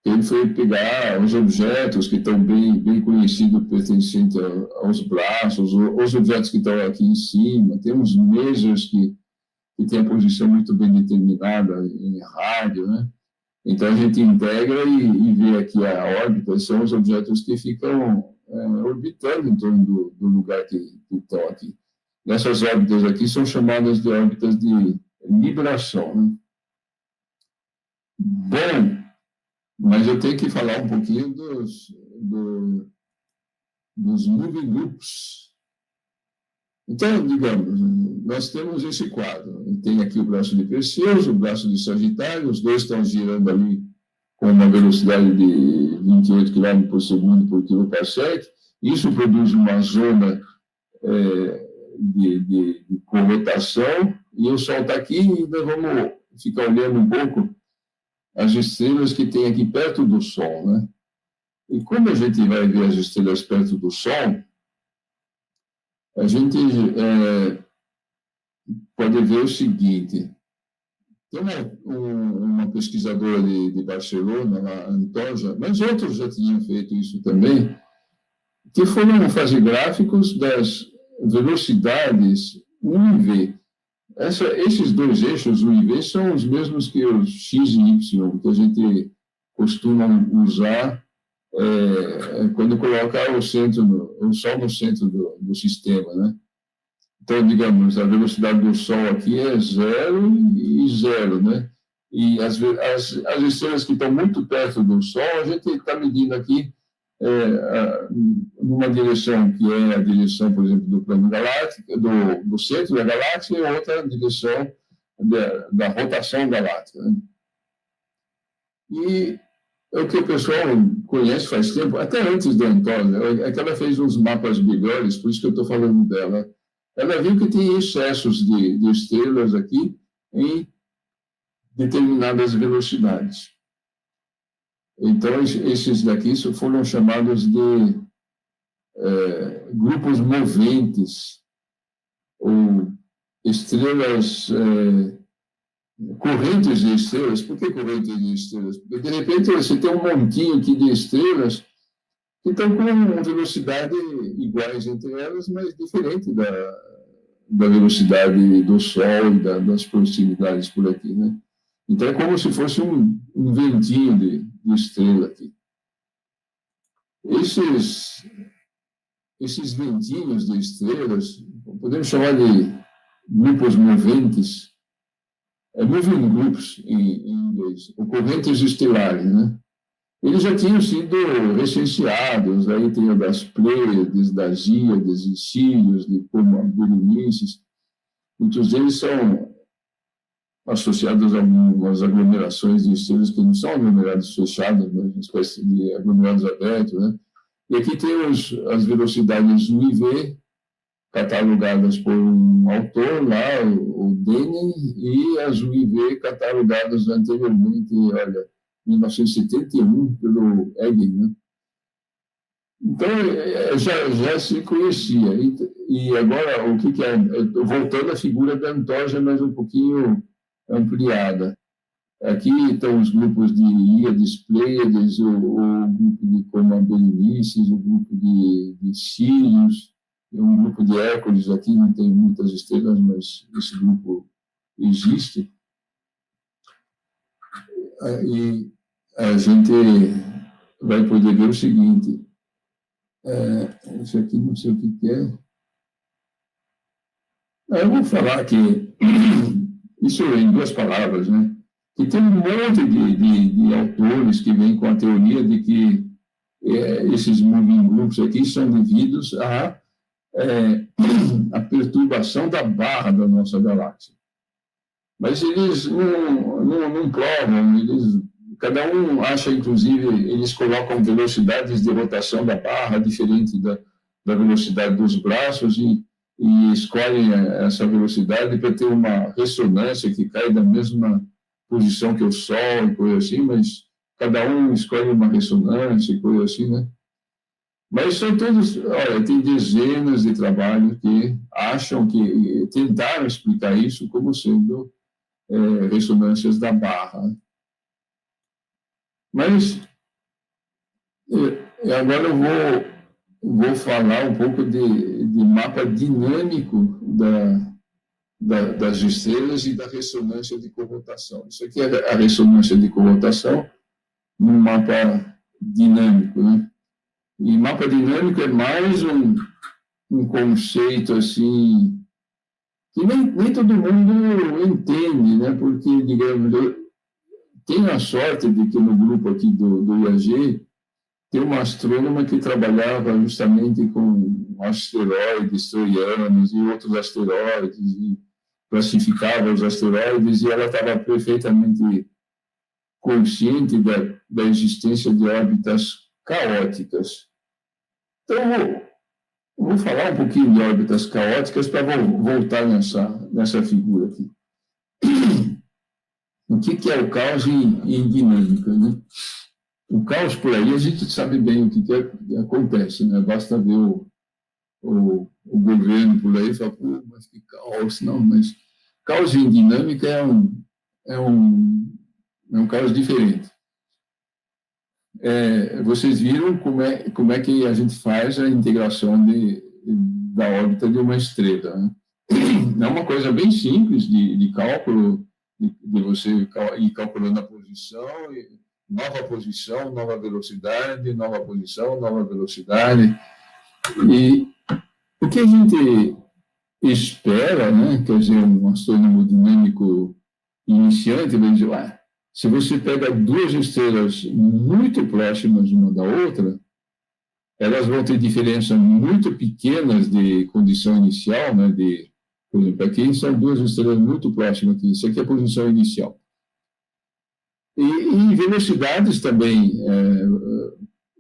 Ele foi pegar os objetos que estão bem conhecidos, pertencentes aos braços, os objetos que estão aqui em cima, tem uns masers que têm a posição muito bem determinada em rádio, né? Então, a gente integra e vê aqui a órbita, são os objetos que ficam orbitando em torno do lugar que estão aqui. Essas órbitas aqui são chamadas de órbitas de libração, né? Bom, mas eu tenho que falar um pouquinho dos moving groups. Então, digamos, nós temos esse quadro. Tem aqui o braço de Perseus, o braço de Sagitário, os dois estão girando ali com uma velocidade de 28 km por segundo por km/sec. Isso produz uma zona de corrotação, e o Sol está aqui, e nós vamos ficar olhando um pouco as estrelas que tem aqui perto do Sol, né? E quando a gente vai ver as estrelas perto do Sol, a gente pode ver o seguinte. Tem uma pesquisadora de Barcelona, a Antoja, mas outros já tinham feito isso também, que foram fazer gráficos das velocidades U e V. Esses dois eixos, U e V, são os mesmos que os X e Y, que a gente costuma usar quando coloca o Sol no centro do sistema, né? Então, digamos, a velocidade do Sol aqui é 0 e 0, né? E as estrelas que estão muito perto do Sol, a gente está medindo aqui numa direção que é a direção, por exemplo, do plano galáctico, do centro da galáxia, e outra direção da rotação galáctica, né? E é o que o pessoal conhece faz tempo, até antes da Antônia, é que ela fez uns mapas melhores, por isso que eu estou falando dela. Ela viu que tem excessos de estrelas aqui em determinadas velocidades. Então, esses daqui foram chamados de grupos moventes, ou estrelas, correntes de estrelas. Por que correntes de estrelas? Porque, de repente, você tem um montinho aqui de estrelas que estão com velocidade iguais entre elas, mas diferente da velocidade do Sol e das proximidades por aqui, né? Então, é como se fosse um ventinho de estrela aqui. esses ventinhos de estrelas, podemos chamar de grupos moventes, moving groups em inglês, ou correntes estelares, né? Eles já tinham sido recenseados, aí tem o das Pleiades, das Íades, de Sírios, de Berenices. Muitos deles são associados a algumas aglomerações de estrelas que não são aglomerados fechados, né? Uma espécie de aglomerados abertos, né? E aqui temos as velocidades U e V, catalogadas por um autor lá, o Denning, e as U e V catalogadas anteriormente, olha, 1971, pelo Eggen, né? Então, já se conhecia. E agora, o que é? Voltando à figura da Antoja, mas um pouquinho ampliada. Aqui estão os grupos de Íades, Pleiades, o grupo de Berenices, o grupo de Sírios, um grupo de Hércules. Aqui não tem muitas estrelas, mas esse grupo existe. E a gente vai poder ver o seguinte, isso aqui não sei o que é. Eu vou falar que, isso em 2 palavras, né? Que tem um monte de autores que vêm com a teoria de que esses moving groups aqui são devidos à a perturbação da barra da nossa galáxia. Mas eles não provam, cada um acha, inclusive, eles colocam velocidades de rotação da barra diferente da velocidade dos braços e escolhem essa velocidade para ter uma ressonância que cai da mesma posição que o Sol e coisa assim, mas cada um escolhe uma ressonância e coisa assim, né? Mas são todos, olha, tem dezenas de trabalhos que acham que tentaram explicar isso como sendo ressonâncias da barra. Mas agora eu vou falar um pouco de mapa dinâmico das estrelas e da ressonância de corrotação. Isso aqui é a ressonância de corrotação num mapa dinâmico, né? E mapa dinâmico é mais um conceito assim que nem todo mundo entende, né? Porque, digamos, eu tenho a sorte de que no grupo aqui do IAG tem uma astrônoma que trabalhava justamente com asteroides troianos e outros asteroides e classificava os asteroides e ela estava perfeitamente consciente da existência de órbitas caóticas. Então, vou falar um pouquinho de órbitas caóticas para voltar nessa figura aqui. O que é o caos em dinâmica, né? O caos por aí, a gente sabe bem o que acontece, né? Basta ver o governo por aí e falar, pô, mas que caos. Não, mas caos em dinâmica é um caos diferente. Vocês viram como é que a gente faz a integração da órbita de uma estrela, né? É uma coisa bem simples de cálculo, de você ir calculando a posição, nova posição, nova velocidade, nova posição, nova velocidade. E o que a gente espera, né? Quer dizer, um astrônomo dinâmico iniciante vai dizer, se você pega 2 estrelas muito próximas uma da outra, elas vão ter diferenças muito pequenas de condição inicial, né? Por exemplo, aqui são 2 estrelas muito próximas aqui. Isso aqui é a posição inicial. E velocidades também.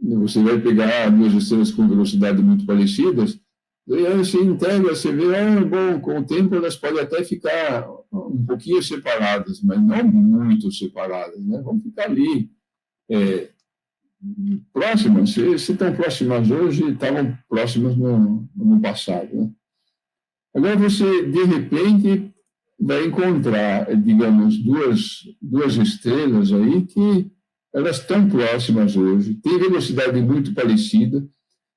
Você vai pegar 2 estrelas com velocidade muito parecidas, e aí você integra, você vê, bom, com o tempo elas podem até ficar um pouquinho separadas, mas não muito separadas, né? Vão ficar ali próximas. Se estão próximas hoje, estavam próximas no passado, né? Agora você, de repente, vai encontrar, digamos, duas estrelas aí que elas estão próximas hoje, têm velocidade muito parecida,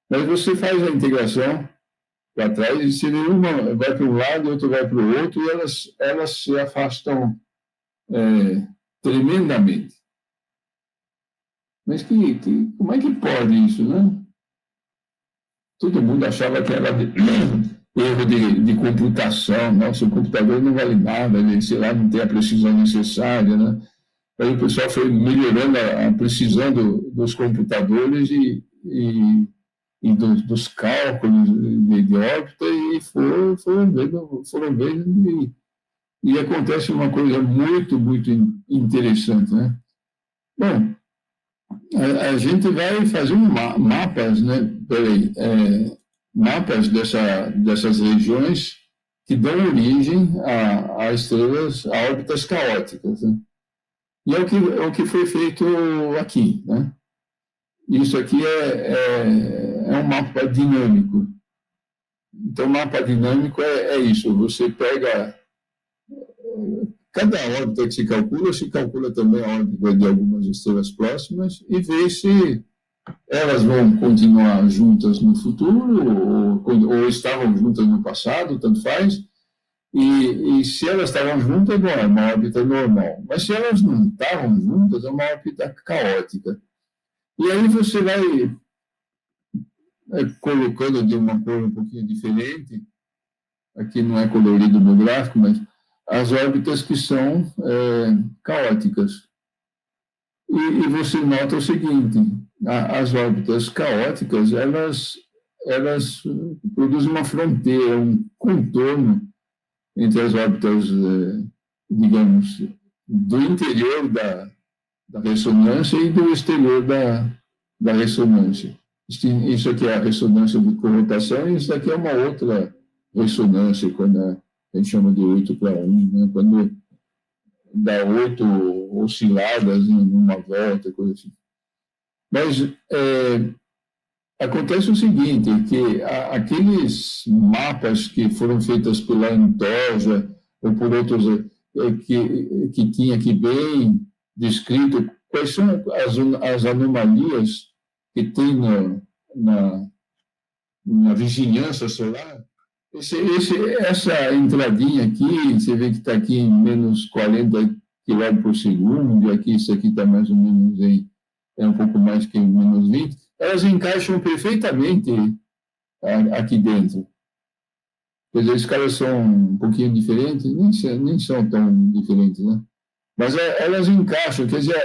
mas você faz a integração para trás e se uma vai para um lado e outra vai para o outro, e elas se afastam tremendamente. Mas como é que pode isso, né? Todo mundo achava que era erro de computação. Nossa, o computador não vale nada, ele, sei lá, não tem a precisão necessária, né? Aí o pessoal foi melhorando a precisão dos computadores e dos cálculos de órbita e foram vendo e acontece uma coisa muito, muito interessante, né? Bom, a gente vai fazer mapas, né? Peraí, mapas dessas regiões que dão origem a estrelas, a órbitas caóticas, né? E é o que foi feito aqui, né? Isso aqui é um mapa dinâmico. Então, mapa dinâmico é isso. Você pega cada órbita que se calcula também a órbita de algumas estrelas próximas e vê se elas vão continuar juntas no futuro ou estavam juntas no passado, tanto faz. E se elas estavam juntas, bom, é uma órbita normal. Mas se elas não estavam juntas, é uma órbita caótica. E aí você vai colocando de uma cor um pouquinho diferente, aqui não é colorido no gráfico, mas as órbitas que são caóticas. E você nota o seguinte, as órbitas caóticas, elas produzem uma fronteira, um contorno entre as órbitas, digamos, do interior da ressonância e do exterior da ressonância. Isso aqui é a ressonância de corrotação e isso aqui é uma outra ressonância, quando a gente chama de 8:1, né? Quando dá 8 osciladas em uma volta, coisa assim. Mas acontece o seguinte, que aqueles mapas que foram feitos pela Antoja ou por outros que tinha aqui bem descrito quais são as anomalias que tem na vizinhança solar. Essa entradinha aqui, você vê que está aqui em menos 40 km por segundo, e aqui isso aqui está mais ou menos um pouco mais que menos 20, elas encaixam perfeitamente aqui dentro. Quer dizer, os caras são um pouquinho diferentes, nem são tão diferentes, né? Mas elas encaixam, quer dizer,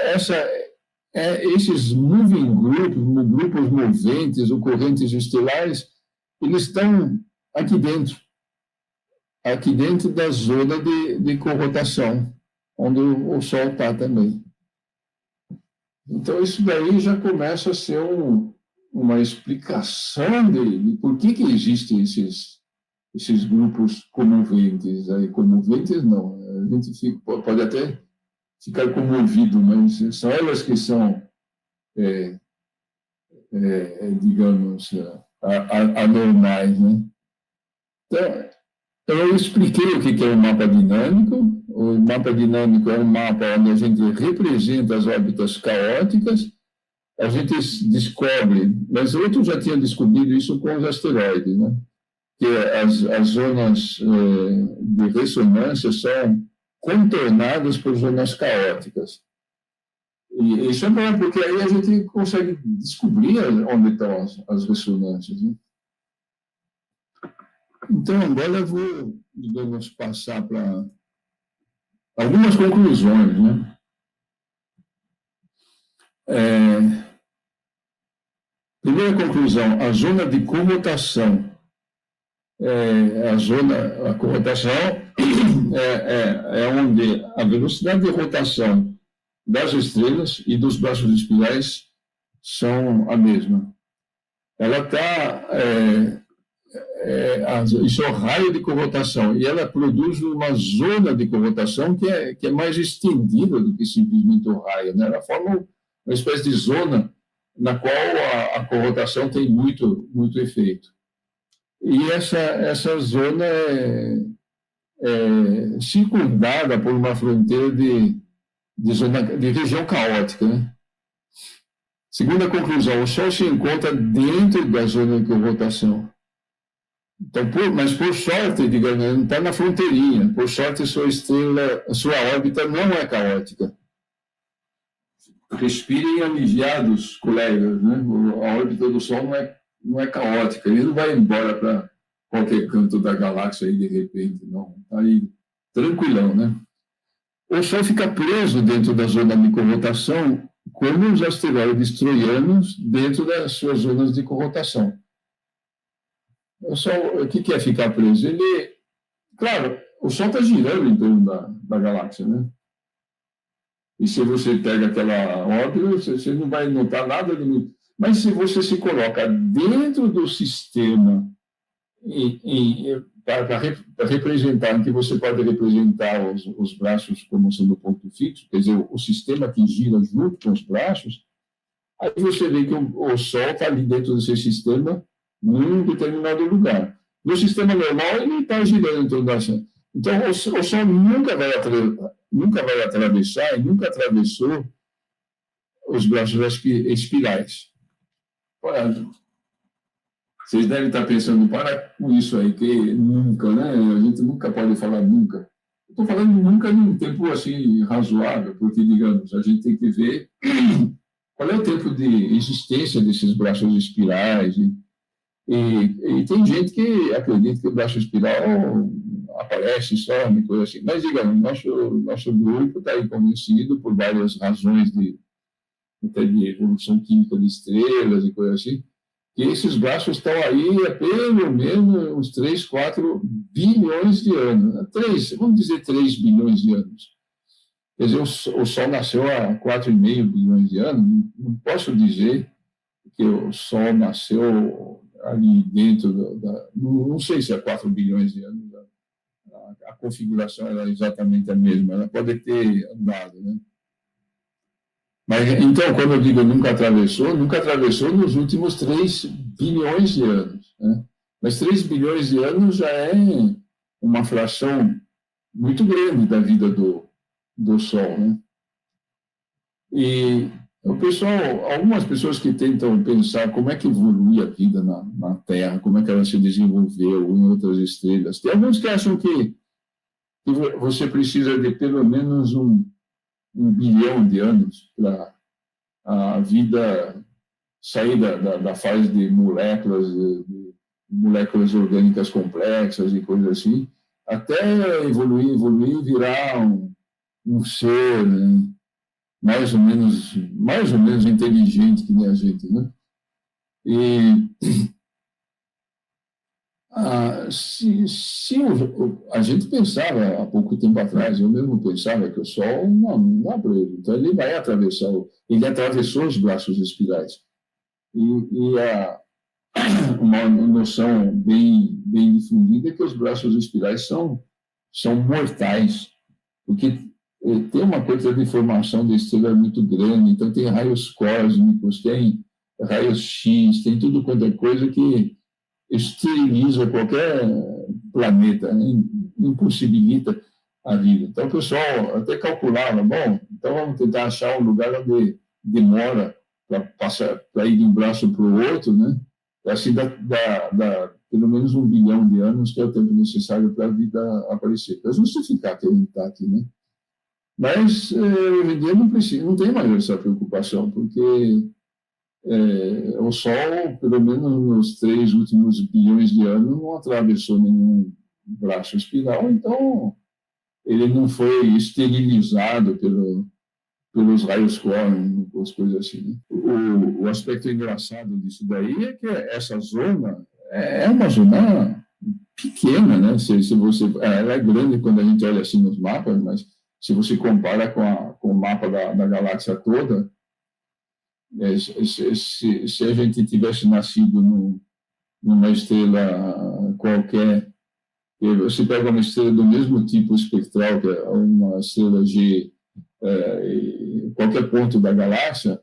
esses moving groups, grupos moventes ou correntes estelares, eles estão aqui dentro da zona de corrotação, onde o Sol está também. Então, isso daí já começa a ser uma explicação de por que existem esses grupos comoventes. Comoventes não, a gente pode até ficar comovido, mas são elas que são, digamos, anormais, né? Então, eu expliquei o que é o mapa dinâmico. O mapa dinâmico é um mapa onde a gente representa as órbitas caóticas, a gente descobre, mas outros já tinham descobrido isso com os asteroides, né? Que as zonas de ressonância são contornadas por zonas caóticas. E isso é bom, porque aí a gente consegue descobrir onde estão as ressonâncias, né? Então, agora eu vou, digamos, passar para algumas conclusões, né? Primeira conclusão, a zona de commutação. A commutação é onde a velocidade de rotação das estrelas e dos braços espirais são a mesma. Ela está... isso é o raio de commutação, e ela produz uma zona de commutação que é mais estendida do que simplesmente o raio, né? Ela forma uma espécie de zona na qual a commutação tem muito, muito efeito. E essa zona é circundada por uma fronteira de região caótica, né? Segunda conclusão, o Sol se encontra dentro da zona de commutação. Então, mas por sorte, digamos, não está na fronteirinha. Por sorte, sua órbita não é caótica. respirem aliviados, colegas, né? A órbita do Sol não é caótica, ele não vai embora para qualquer canto da galáxia aí de repente, não. Está aí tranquilão, né? O Sol fica preso dentro da zona de corrotação, como os asteroides troianos dentro das suas zonas de corrotação. O que é ficar preso? Claro, o Sol está girando em torno da galáxia, né? E se você pega aquela órbita, você não vai notar nada de muito. Mas se você se coloca dentro do sistema para representar, em que você pode representar os braços como sendo ponto fixo, quer dizer, o sistema que gira junto com os braços, aí você vê que o Sol está ali dentro desse sistema num determinado lugar. No sistema normal, ele está girando em torno da... Então, o Sol nunca vai atravessar e nunca atravessou os braços espirais. Olha, vocês devem estar pensando, para com isso aí, que nunca, né? A gente nunca pode falar nunca. Eu estou falando nunca num tempo assim razoável, porque, digamos, a gente tem que ver qual é o tempo de existência desses braços espirais. E tem gente que acredita que o braço espiral aparece só, uma coisa assim. Mas, digamos, nosso grupo está aí convencido por várias razões até de evolução química de estrelas e coisas assim, que esses braços estão aí há pelo menos uns 3, 4 bilhões de anos. Vamos dizer 3 bilhões de anos. Quer dizer, o Sol nasceu há 4,5 bilhões de anos. Não posso dizer que o Sol nasceu ali dentro não sei se há 4 bilhões de anos. A configuração era exatamente a mesma. Ela pode ter andado, né? Mas, então, quando eu digo nunca atravessou nos últimos 3 bilhões de anos. Né? Mas 3 bilhões de anos já é uma fração muito grande da vida do Sol. Né? E algumas pessoas que tentam pensar como é que evolui a vida na Terra, como é que ela se desenvolveu em outras estrelas. Tem alguns que acham que você precisa de pelo menos um bilhão de anos para a vida sair da fase de moléculas orgânicas complexas e coisas assim, até evoluir e virar um ser, né, mais ou menos inteligente que nem a gente, né? E se a gente pensava há pouco tempo atrás, eu mesmo pensava que o Sol não é preso, então ele vai atravessar, ele atravessou os braços espirais. E uma noção bem difundida é que os braços espirais são mortais, porque tem uma quantidade de informação da estrela muito grande, então tem raios cósmicos, tem raios X, tem tudo quanto é coisa que esteriliza qualquer planeta, né? Impossibilita a vida. Então, o pessoal até calculava, bom, então vamos tentar achar um lugar onde demora para ir de um braço para o outro, né? Assim dá pelo menos 1 bilhão de anos, que é o tempo necessário para a vida aparecer, para justificar que ele está aqui, né? Mas, hoje em dia, não tem mais essa preocupação, porque o Sol, pelo menos nos 3 últimos bilhões de anos, não atravessou nenhum braço espiral, então ele não foi esterilizado pelos raios cósmicos, coisas assim. O aspecto engraçado disso daí é que essa zona é uma zona pequena, né? Ela é grande quando a gente olha assim nos mapas, mas se você compara com o mapa da galáxia toda, se a gente tivesse nascido numa estrela qualquer, você pega uma estrela do mesmo tipo espectral, que é uma estrela G, qualquer ponto da galáxia,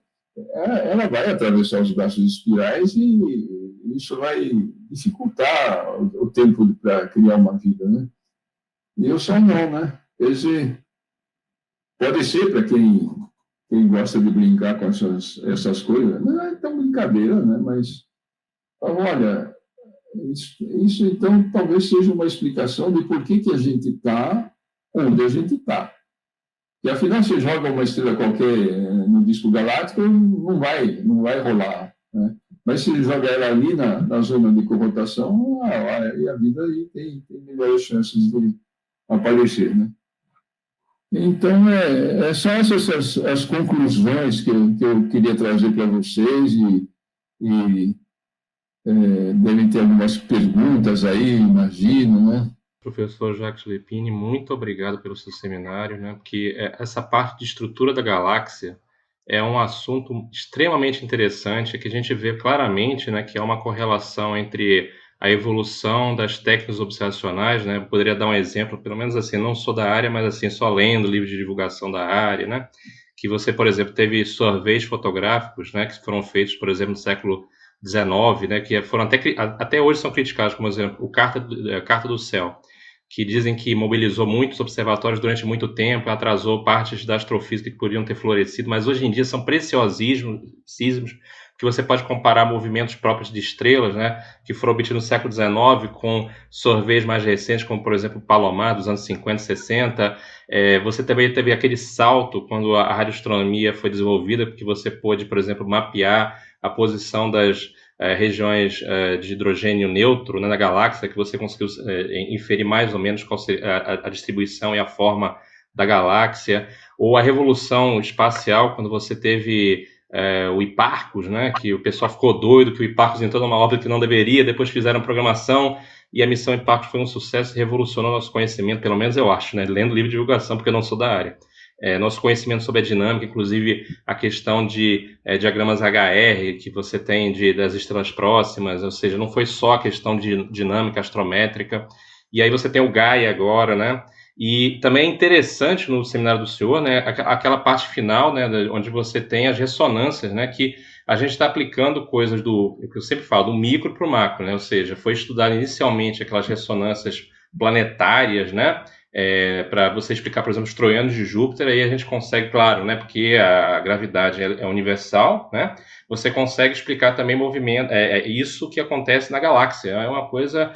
ela vai atravessar os braços espirais e isso vai dificultar o tempo para criar uma vida, né? E o Sol não, né? Pode ser para quem gosta de brincar com essas coisas, não é tão brincadeira, né? Mas, olha, isso então talvez seja uma explicação de por que a gente está onde a gente está. E afinal, você joga uma estrela qualquer no disco galáctico, não vai rolar, né? Mas se jogar ela ali na zona de corrotação, aí a vida aí tem melhores chances de aparecer, né? Então, são essas as conclusões que eu queria trazer para vocês e devem ter algumas perguntas aí, imagino, né? Professor Jacques Lepine, muito obrigado pelo seu seminário, né? Porque essa parte de estrutura da galáxia é um assunto extremamente interessante, que a gente vê claramente, né, que há uma correlação entre a evolução das técnicas observacionais, né? Eu poderia dar um exemplo, pelo menos assim, não sou da área, mas assim, só lendo livros de divulgação da área, né? Que você, por exemplo, teve surveys fotográficos, né, que foram feitos, por exemplo, no século XIX, né, que foram até hoje são criticados, como exemplo, Carta do Céu, que dizem que mobilizou muitos observatórios durante muito tempo, atrasou partes da astrofísica que podiam ter florescido, mas hoje em dia são preciosíssimos, que você pode comparar movimentos próprios de estrelas, né, que foram obtidos no século XIX com surveys mais recentes, como, por exemplo, o Palomar, dos anos 50 e 60. Você também teve aquele salto quando a radioastronomia foi desenvolvida, porque você pôde, por exemplo, mapear a posição das regiões de hidrogênio neutro, né, na galáxia, que você conseguiu inferir mais ou menos qual seria a distribuição e a forma da galáxia, ou a revolução espacial, quando você teve o Hipparcos, né, que o pessoal ficou doido que o Hipparcos entrou numa órbita que não deveria, depois fizeram programação, e a missão Hipparcos foi um sucesso e revolucionou nosso conhecimento, pelo menos eu acho, né, lendo livro de divulgação, porque eu não sou da área. Nosso conhecimento sobre a dinâmica, inclusive a questão de diagramas HR que você tem das estrelas próximas, ou seja, não foi só a questão de dinâmica astrométrica. E aí você tem o Gaia agora, né? E também é interessante no seminário do senhor, né, aquela parte final, né, onde você tem as ressonâncias, né, que a gente está aplicando coisas que eu sempre falo, do micro para o macro, né? Ou seja, foi estudar inicialmente aquelas ressonâncias planetárias, né? Para você explicar, por exemplo, os troianos de Júpiter, aí a gente consegue, claro, né, porque a gravidade é universal, né, você consegue explicar também movimento, isso que acontece na galáxia, é uma coisa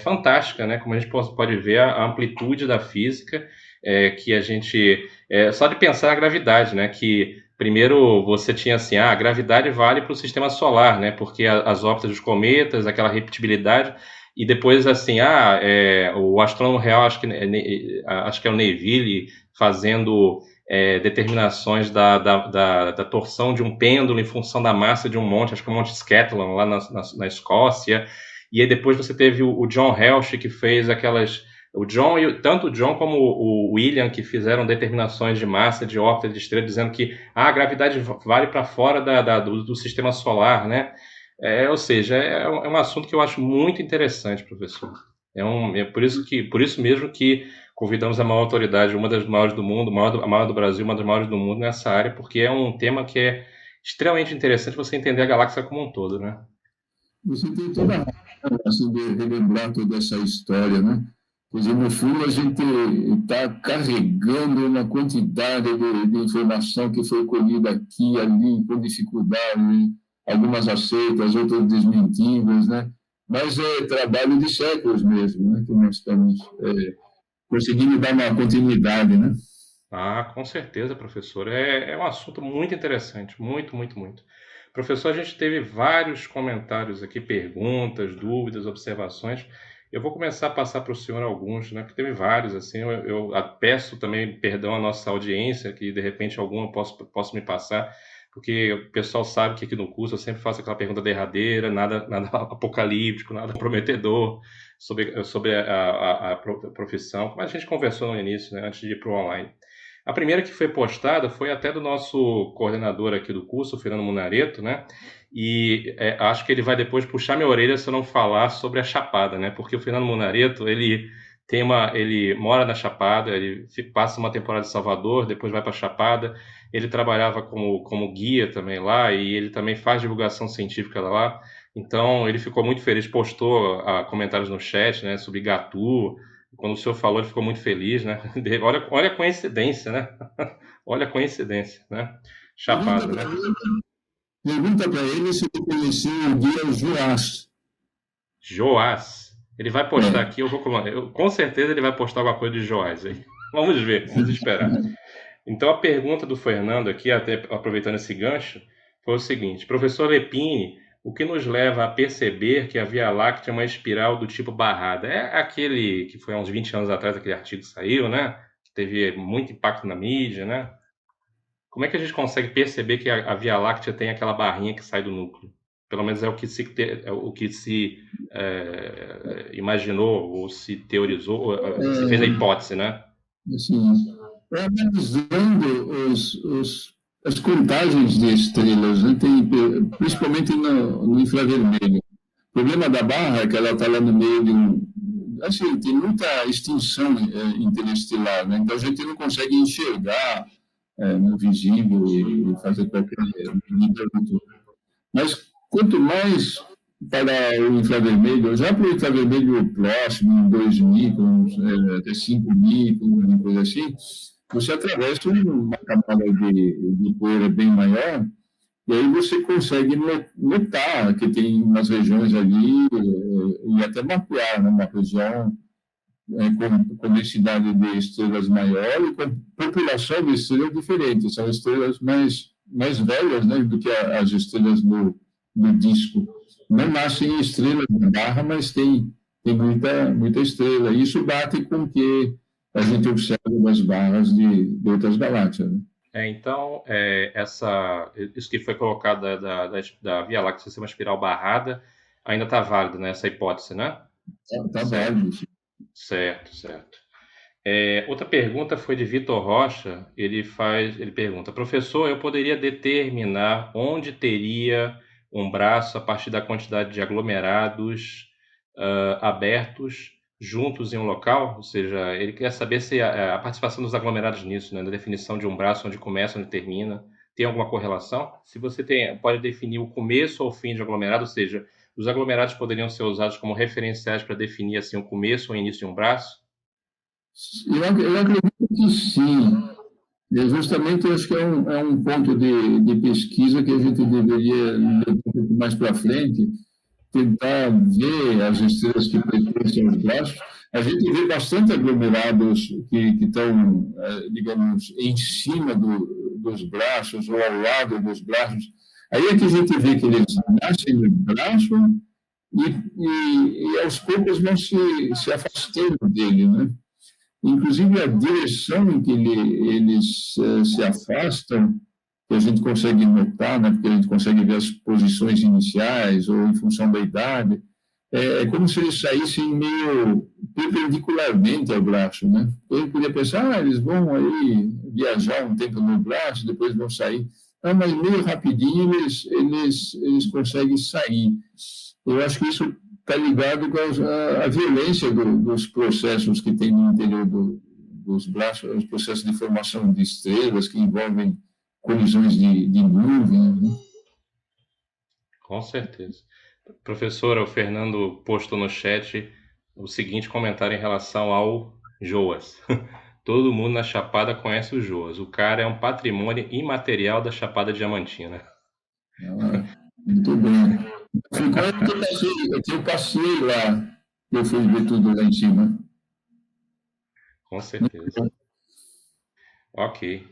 fantástica, né, como a gente pode ver a amplitude da física, que a gente, só de pensar na gravidade, né, que primeiro você tinha assim, a gravidade vale para o sistema solar, né, porque as órbitas dos cometas, aquela repetibilidade. E depois, assim, o astrônomo real, acho que é o Neville, fazendo determinações da torção de um pêndulo em função da massa de um monte, acho que é o Monte Scatlon, lá na Escócia. E aí depois você teve o John Herschel, que fez aquelas... tanto o John como o William, que fizeram determinações de massa, de órbita de estrela, dizendo que a gravidade vale para fora do sistema solar, né? Ou seja, é um assunto que eu acho muito interessante, professor. Por isso mesmo que convidamos a maior autoridade, uma das maiores do mundo, a maior do Brasil, uma das maiores do mundo nessa área, porque é um tema que é extremamente interessante você entender a galáxia como um todo, né? Você tem toda a razão assim, de relembrar toda essa história, né? Quer dizer, no fundo, a gente está carregando uma quantidade de informação que foi colhida aqui, ali, com dificuldade, algumas aceitas, outras desmentidas, né? Mas é trabalho de séculos mesmo, né? Que nós estamos conseguindo dar uma continuidade, né? Com certeza, professor. É um assunto muito interessante, muito, muito, muito. Professor, a gente teve vários comentários aqui, perguntas, dúvidas, observações. Eu vou começar a passar para o senhor alguns, né? Porque teve vários, assim. Eu peço também perdão à nossa audiência, que de repente alguma eu posso me passar, porque o pessoal sabe que aqui no curso eu sempre faço aquela pergunta derradeira, nada apocalíptico, nada prometedor sobre a profissão, como a gente conversou no início, né? Antes de ir para o online. A primeira que foi postada foi até do nosso coordenador aqui do curso, o Fernando Munareto, né? E acho que ele vai depois puxar minha orelha se eu não falar sobre a Chapada, né? Porque o Fernando Munareto, ele mora na Chapada, ele passa uma temporada em Salvador, depois vai para a Chapada. Ele trabalhava como guia também lá e ele também faz divulgação científica lá. Então, ele ficou muito feliz, postou comentários no chat, né, sobre Igatu. Quando o senhor falou, ele ficou muito feliz, né? Olha a coincidência, né? Olha a coincidência, né? Chapada, né? Pergunta para ele se ele conhecia o guia Joás. Joás. Ele vai postar aqui, com certeza ele vai postar alguma coisa de Joás aí. Vamos ver, vamos esperar. Então, a pergunta do Fernando aqui, até aproveitando esse gancho, foi o seguinte: professor Lepine, o que nos leva a perceber que a Via Láctea é uma espiral do tipo barrada? É aquele que foi há uns 20 anos atrás, aquele artigo saiu, né? Que teve muito impacto na mídia, né? Como é que a gente consegue perceber que a Via Láctea tem aquela barrinha que sai do núcleo? Pelo menos é o que se imaginou, ou se teorizou, ou se fez a hipótese, né? Assim, analisando as contagens de estrelas, né, principalmente no infravermelho. O problema da barra é que ela está lá no meio de um. Assim, tem muita extinção interestelar, né? Então a gente não consegue enxergar no visível e fazer qualquer nível. Mas quanto mais para o infravermelho, já para o infravermelho próximo, 2 microns, até 5 microns, uma coisa assim, você atravessa uma camada de poeira bem maior, e aí você consegue notar que tem umas regiões ali, e até mapear, né, uma região com densidade de estrelas maior e com população de estrelas diferentes. São estrelas mais velhas, né, do que as estrelas do disco. Não nascem estrelas na barra, mas tem muita estrela. E isso bate com o que a gente observa nas barras de outras galáxias. Né? Então, isso que foi colocado da Via Láctea ser uma espiral barrada ainda está válido, né? Essa hipótese, né? Tá Certo, válido. certo, certo. Outra pergunta foi de Vitor Rocha. Ele pergunta: professor, eu poderia determinar onde teria um braço a partir da quantidade de aglomerados abertos juntos em um local? Ou seja, ele quer saber se a participação dos aglomerados nisso, né, na definição de um braço, onde começa, onde termina, tem alguma correlação? Se você pode definir o começo ou o fim de aglomerado, ou seja, os aglomerados poderiam ser usados como referenciais para definir assim o começo ou o início de um braço? Eu acredito que sim. E justamente eu acho que é um ponto de pesquisa que a gente deveria levar um pouco mais para frente, tentar ver as estrelas que pertencem aos braços. A gente vê bastante aglomerados que estão, digamos, em cima dos braços ou ao lado dos braços. Aí é que a gente vê que eles nascem no braço e aos poucos vão se afastando dele, né? Inclusive, a direção em que eles se afastam, que a gente consegue notar, né, porque a gente consegue ver as posições iniciais ou em função da idade, é como se eles saíssem meio perpendicularmente ao braço, né? Eu podia pensar, eles vão aí viajar um tempo no braço, depois vão sair. Não, mas meio rapidinho eles conseguem sair. Eu acho que isso está ligado com a violência dos processos que tem no interior dos braços, os processos de formação de estrelas que envolvem colisões de nuvens. Né? Com certeza. Professora, o Fernando postou no chat o seguinte comentário em relação ao Joas. Todo mundo na Chapada conhece o Joas. O cara é um patrimônio imaterial da Chapada Diamantina. Muito bem. Ficou que eu passei lá, eu fui ver tudo lá em cima. Com certeza. Ok.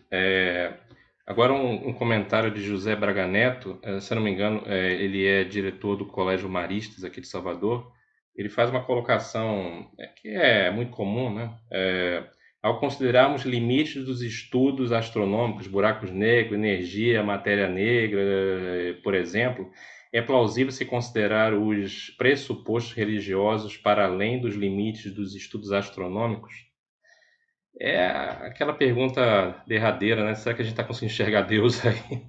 Agora um comentário de José Braga Neto. Se eu não me engano, ele é diretor do Colégio Maristas aqui de Salvador. Ele faz uma colocação que é muito comum, né? Ao considerarmos limites dos estudos astronômicos, buracos negros, energia, matéria negra, por exemplo, é plausível se considerar os pressupostos religiosos para além dos limites dos estudos astronômicos? É aquela pergunta derradeira, né? Será que a gente está conseguindo enxergar Deus aí?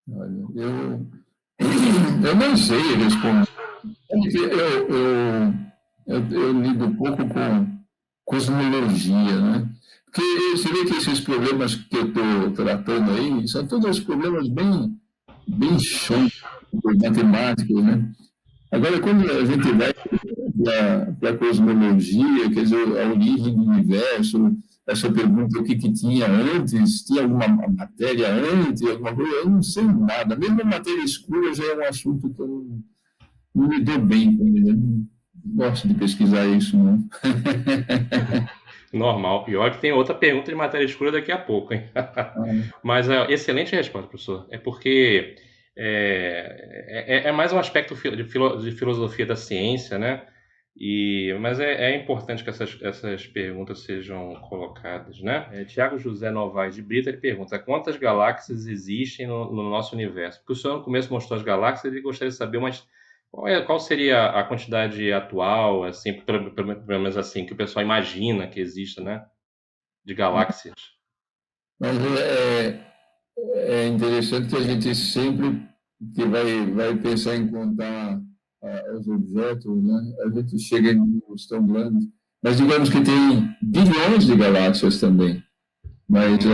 Olha, eu não sei responder. Porque eu lido um pouco com cosmologia, né? Porque você vê que esses problemas que eu estou tratando aí são todos problemas bem chãos, matemáticos, né? Agora, quando a gente vai para a cosmologia, quer dizer, a origem do universo, essa pergunta, o que tinha antes, tinha alguma matéria antes, alguma coisa, eu não sei nada. Mesmo a matéria escura já é um assunto que eu não me dou bem com ele. Eu não gosto de pesquisar isso, não. Normal. Pior que tem outra pergunta de matéria escura daqui a pouco, hein? Mas excelente resposta, professor. É porque é mais um aspecto de filosofia da ciência, né? Mas é importante que essas perguntas sejam colocadas, né? Tiago José Novaes de Brito, ele pergunta: quantas galáxias existem no nosso universo? Porque o senhor no começo mostrou as galáxias, ele gostaria de saber, mas qual seria a quantidade atual, assim, pelo menos assim, que o pessoal imagina que exista, né? De galáxias. Mas é interessante que a gente sempre que vai pensar em contar os objetos, né, a gente chega em números tão grandes. Mas digamos que tem bilhões de galáxias também. Mas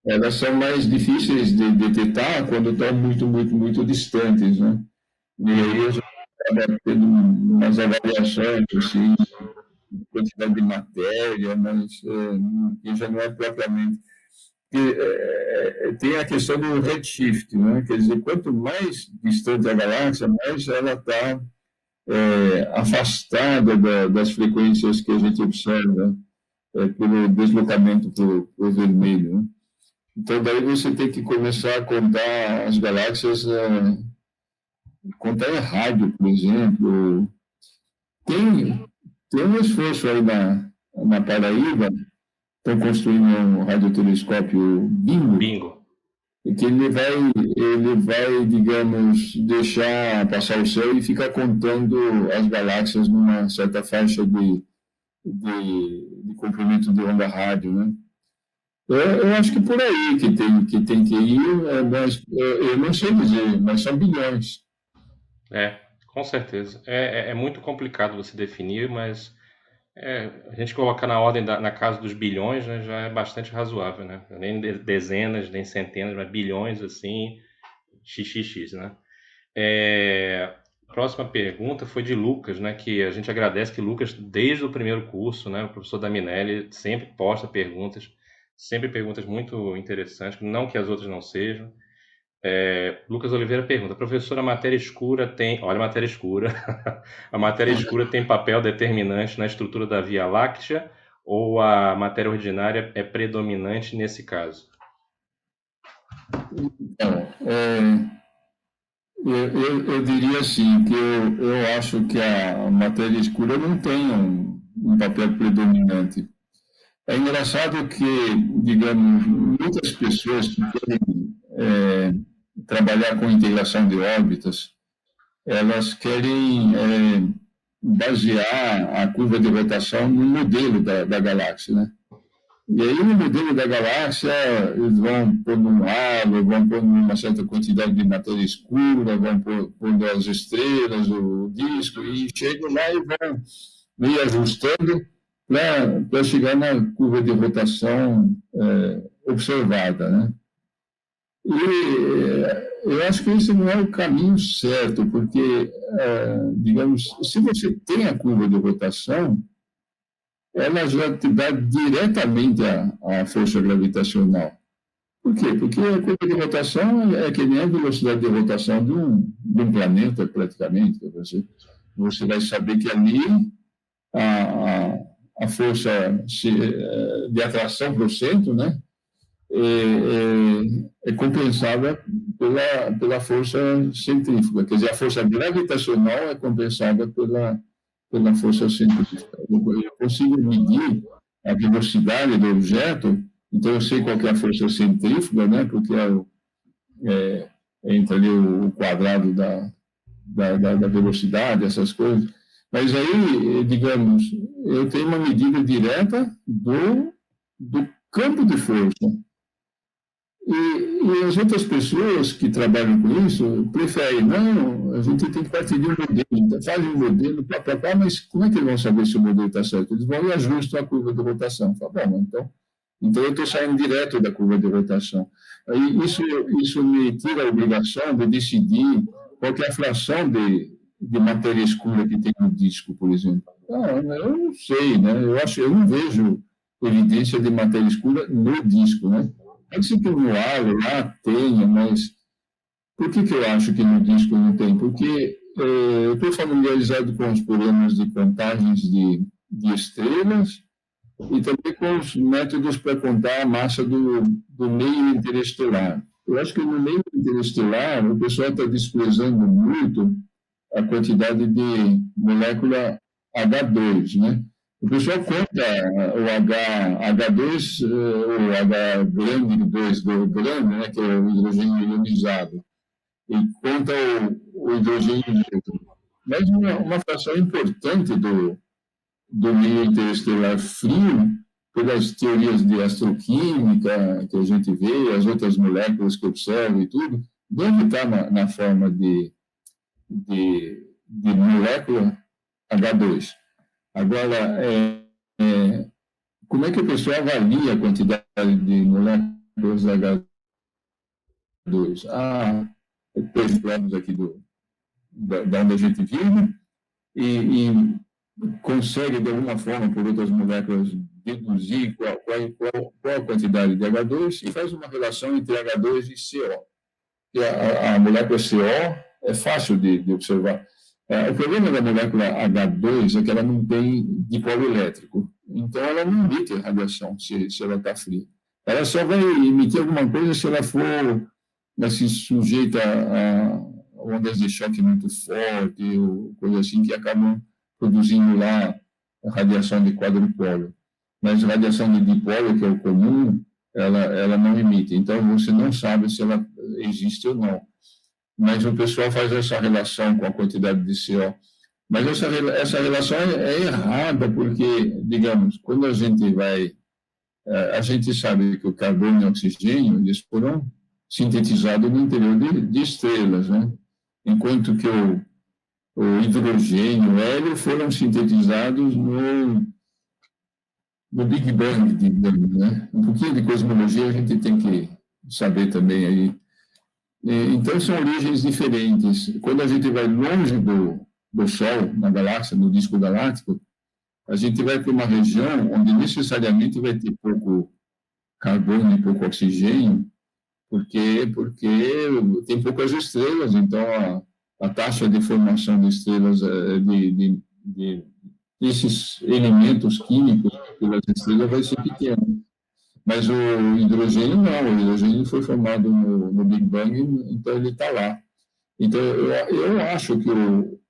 elas são mais difíceis de detectar quando estão muito, muito, muito distantes, né? E aí a gente acaba tendo umas avaliações, assim, de quantidade de matéria, mas que já não é propriamente. Tem a questão do redshift, né? Quer dizer, quanto mais distante a galáxia, mais ela está afastada das frequências que a gente observa pelo deslocamento para o vermelho, né? Então, daí você tem que começar a contar as galáxias, contar em rádio, por exemplo. Tem um esforço aí na Paraíba, estão construindo um radiotelescópio Bingo, Bingo. e que ele vai, digamos, deixar passar o céu e ficar contando as galáxias numa certa faixa de comprimento de onda rádio, né? Eu acho que por aí que tem que ir, mas eu não sei dizer, mas são bilhões. Com certeza. É muito complicado você definir, mas a gente colocar na ordem, na casa dos bilhões, né, já é bastante razoável, né? Nem dezenas, nem centenas, mas bilhões, assim, xxx, né? Próxima pergunta foi de Lucas, né? Que a gente agradece que Lucas, desde o primeiro curso, né? O professor Daminelli sempre posta perguntas, sempre perguntas muito interessantes, não que as outras não sejam. Lucas Oliveira pergunta: professor, a matéria escura tem. Olha a matéria escura. A matéria escura tem papel determinante na estrutura da Via Láctea ou a matéria ordinária é predominante nesse caso? Então, eu diria assim, que eu acho que a matéria escura não tem um papel predominante. É engraçado que, digamos, muitas pessoas que querem trabalhar com integração de órbitas, elas querem basear a curva de rotação no modelo da galáxia, né? E aí, no modelo da galáxia, eles vão pôr num halo, vão pôr uma certa quantidade de matéria escura, vão pôr as estrelas, o disco, e chegam lá e vão ir ajustando para chegar na curva de rotação observada, né? E eu acho que esse não é o caminho certo, porque, digamos, se você tem a curva de rotação, ela já te dá diretamente a força gravitacional. Por quê? Porque a curva de rotação é que nem a velocidade de rotação de um planeta, praticamente. Você vai saber que ali a, a força de atração para o centro, né, é compensada pela força centrífuga. Quer dizer, a força gravitacional é compensada pela força centrífuga. Eu consigo medir a velocidade do objeto, então eu sei qual é a força centrífuga, né, porque entra ali o quadrado da velocidade, essas coisas. Mas aí, digamos, eu tenho uma medida direta do campo de força. E as outras pessoas que trabalham com isso preferem, não, a gente tem que partir de um modelo, então faz um modelo, mas como é que eles vão saber se o modelo está certo? Eles vão e ajustam a curva de rotação. Fala, bom, então eu estou saindo direto da curva de rotação. Aí isso me tira a obrigação de decidir qual é a fração de matéria escura que tem no disco, por exemplo. Eu não sei, né? Eu não vejo evidência de matéria escura no disco, né? Pode ser que no halo lá tenha, mas por que eu acho que no disco não tem? Porque eu estou familiarizado com os problemas de contagens de estrelas e também com os métodos para contar a massa do meio interestelar. Eu acho que no meio interestelar o pessoal está desprezando muito a quantidade de molécula H2, né? O pessoal conta o H2, o H grande 2 do grande, né, que é o hidrogênio ionizado, e conta o hidrogênio neutro. Mas uma fração importante do meio interestelar frio, pelas teorias de astroquímica que a gente vê, as outras moléculas que observa e tudo, deve estar na forma de molécula H2. Agora, como é que o pessoal avalia a quantidade de moléculas H2? Depois falamos aqui da onde a gente vive, e consegue, de alguma forma, por outras moléculas, deduzir qual a quantidade de H2 e faz uma relação entre H2 e CO. E a molécula CO é fácil de observar. O problema da molécula H2 é que ela não tem dipolo elétrico, então ela não emite radiação se ela está fria. Ela só vai emitir alguma coisa se ela for assim, sujeita a ondas de choque muito forte, ou coisa assim, que acabam produzindo lá a radiação de quadrupolo. Mas a radiação de dipolo, que é o comum, ela não emite. Então, você não sabe se ela existe ou não. Mas o pessoal faz essa relação com a quantidade de CO. Mas essa relação é errada, porque, digamos, quando a gente vai... A gente sabe que o carbono e o oxigênio, eles foram sintetizados no interior de estrelas, né? Enquanto que o hidrogênio e o hélio foram sintetizados no Big Bang, digamos, né? Um pouquinho de cosmologia a gente tem que saber também aí. Então, são origens diferentes. Quando a gente vai longe do Sol, na galáxia, no disco galáctico, a gente vai para uma região onde necessariamente vai ter pouco carbono e pouco oxigênio, porque tem poucas estrelas, então a taxa de formação de estrelas, desses elementos químicos pelas estrelas vai ser pequena. Mas o hidrogênio não, o hidrogênio foi formado no Big Bang, então ele está lá. Então eu acho que o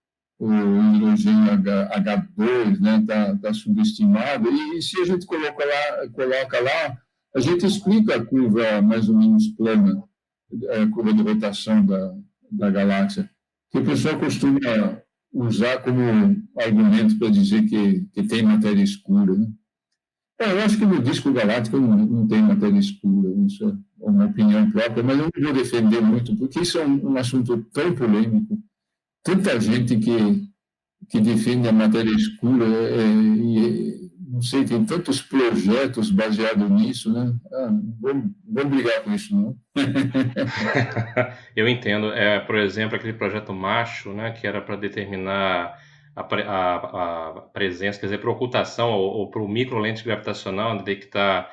hidrogênio H2 tá subestimado, e se a gente coloca lá, a gente explica a curva mais ou menos plana, a curva de rotação da galáxia, que o pessoal costuma usar como argumento para dizer que tem matéria escura, né? Eu acho que no disco galáctico não tem matéria escura, isso é uma opinião própria, mas eu não vou defender muito, porque isso é um assunto tão polêmico, tanta gente que defende a matéria escura, e não sei, tem tantos projetos baseados nisso, né? Vamos brigar com isso, não? Eu entendo. Por exemplo, aquele projeto Macho, né, que era para determinar a presença, quer dizer, para ocultação ou para o microlente gravitacional, detectar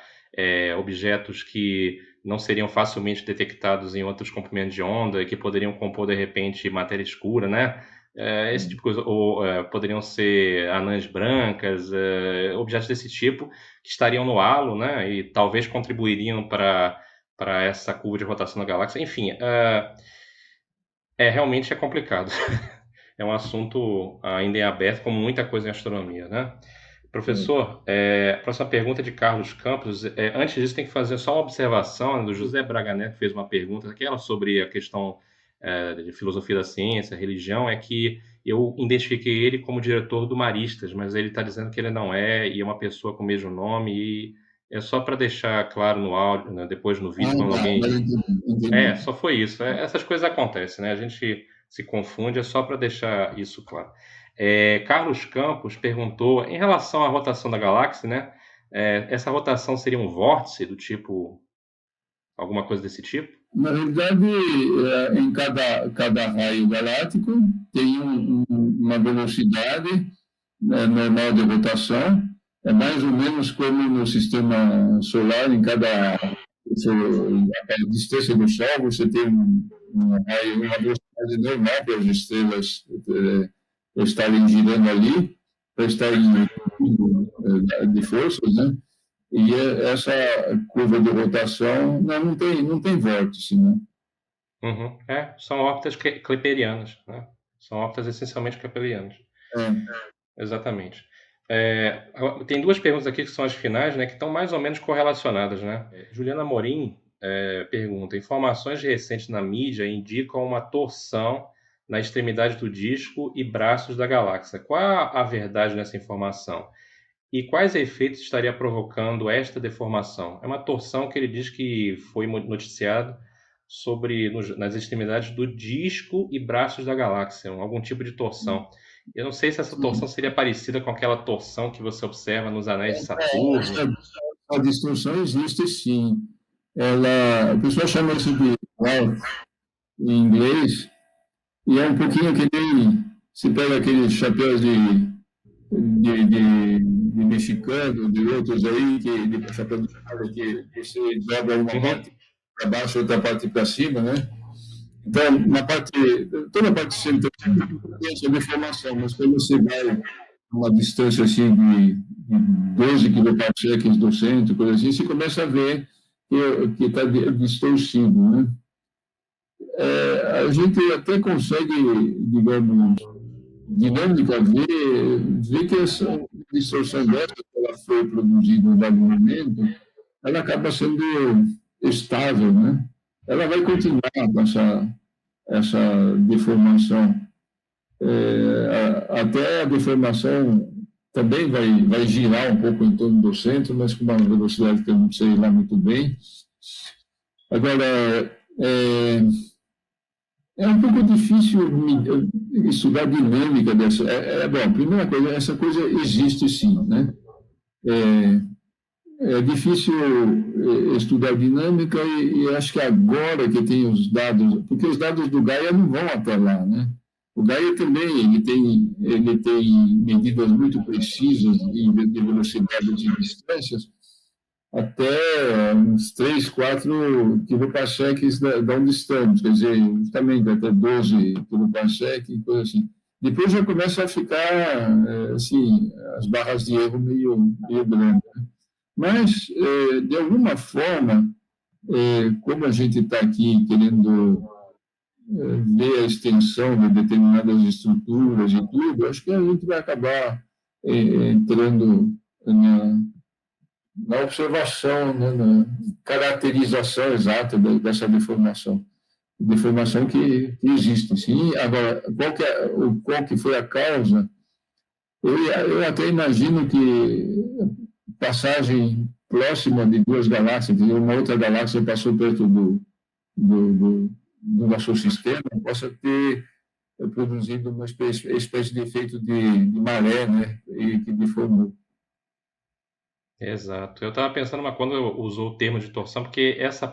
objetos que não seriam facilmente detectados em outros comprimentos de onda e que poderiam compor, de repente, matéria escura, né? Esse tipo de coisa, ou poderiam ser anãs brancas, objetos desse tipo que estariam no halo, né? E talvez contribuiriam para essa curva de rotação da galáxia. Enfim, realmente é complicado. É um assunto ainda em aberto, como muita coisa em astronomia, né? Professor, próxima pergunta é de Carlos Campos. Antes disso, tem que fazer só uma observação, né, do José Braga Neto, que fez uma pergunta, aquela sobre a questão de filosofia da ciência, religião, é que eu identifiquei ele como diretor do Maristas, mas ele está dizendo que ele não é, e é uma pessoa com o mesmo nome, e é só para deixar claro no áudio, né, depois no vídeo, quando alguém... Entendi. Só foi isso. Essas coisas acontecem, né? A gente se confunde, é só para deixar isso claro. Carlos Campos perguntou, em relação à rotação da galáxia, né? Essa rotação seria um vórtice do tipo, alguma coisa desse tipo? Na realidade, em cada raio galáctico tem uma velocidade, né, normal de rotação, é mais ou menos como no sistema solar, em cada distância do Sol, você tem uma velocidade normal para as estrelas estarem girando ali, para estarem de forças, né? E essa curva de rotação não tem vórtice, né? Uhum. São órbitas keplerianas, né? São órbitas essencialmente keplerianas. Exatamente. Tem duas perguntas aqui que são as finais, né, que estão mais ou menos correlacionadas, né? Juliana Morim pergunta: informações recentes na mídia indicam uma torção na extremidade do disco e braços da galáxia. Qual a verdade nessa informação? E quais efeitos estaria provocando esta deformação? É uma torção que ele diz que foi noticiado nas extremidades do disco e braços da galáxia, algum tipo de torção. Eu não sei se essa torção seria parecida com aquela torção que você observa nos anéis de Saturno. A distorção existe, sim. O pessoal chama isso de warp em inglês, e é um pouquinho que nem se pega aqueles chapéus de mexicano, de outros aí, de chapéu de palha, que você dobra uma parte para baixo, outra parte para cima, né? Então, toda a parte central tem essa deformação, mas quando você vai a uma distância assim de 12 kPa do centro, por assim, você começa a ver que está distorcido, né? A gente até consegue, digamos, dinâmica ver que essa distorção dessa que ela foi produzida em dado momento, ela acaba sendo estável, né? Ela vai continuar com essa deformação. Até a deformação também vai girar um pouco em torno do centro, mas com uma velocidade que eu não sei lá muito bem. Agora, é um pouco difícil estudar a dinâmica dessa. Bom, primeira coisa, essa coisa existe sim, né? É difícil estudar a dinâmica e acho que agora que tem os dados, porque os dados do Gaia não vão até lá, né? O Gaia também ele tem medidas muito precisas de velocidade de distâncias, até uns 3, 4 kPa de onde estamos, quer dizer, justamente até 12 kPa, coisa assim. Depois já começa a ficar, assim, as barras de erro meio grandes. Mas, de alguma forma, como a gente está aqui querendo ver a extensão de determinadas estruturas e tudo, acho que a gente vai acabar entrando na observação, né, na caracterização exata dessa deformação. Deformação que existe, sim. Agora, qual que foi a causa? Eu até imagino que passagem próxima de duas galáxias, que uma outra galáxia passou perto do nosso sistema, possa ter produzido uma espécie de efeito de maré, né, e que deformou. Exato. Eu estava pensando quando eu usou o termo de torção, porque essa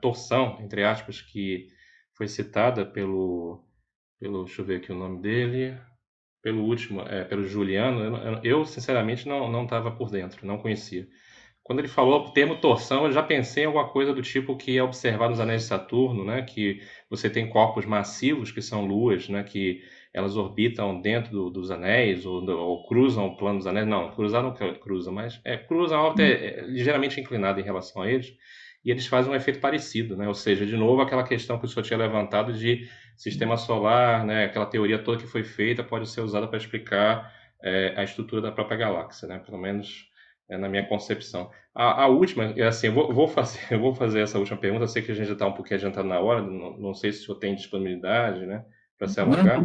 torção, entre aspas, que foi citada deixa eu ver aqui o nome dele, pelo último, pelo Juliano, eu sinceramente não estava por dentro, não conhecia. Quando ele falou o termo torção, eu já pensei em alguma coisa do tipo que é observado nos anéis de Saturno, né? Que você tem corpos massivos, que são luas, né? Que elas orbitam dentro dos anéis ou cruzam o plano dos anéis. Não, cruzar não cruza, mas cruzam, a órbita é ligeiramente inclinada em relação a eles. E eles fazem um efeito parecido, né? Ou seja, de novo, aquela questão que o senhor tinha levantado de sistema solar, né? Aquela teoria toda que foi feita pode ser usada para explicar a estrutura da própria galáxia, né? Pelo menos na minha concepção. A última, assim, eu vou fazer essa última pergunta. Eu sei que a gente já está um pouquinho adiantado na hora, não sei se o senhor tem disponibilidade, né, para se alongar.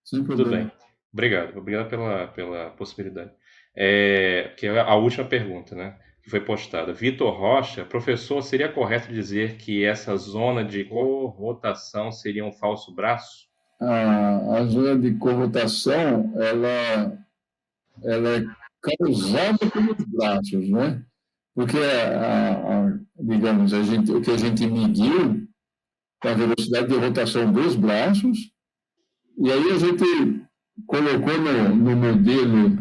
Sem Tudo problema. bem. Obrigado pela possibilidade. Que é a última pergunta, né, que foi postada. Vitor Rocha, professor, seria correto dizer que essa zona de corrotação seria um falso braço? A zona de corrotação, ela é causada pelos braços, né? Porque, digamos, o que a gente mediu é a velocidade de rotação dos braços, e aí a gente colocou no modelo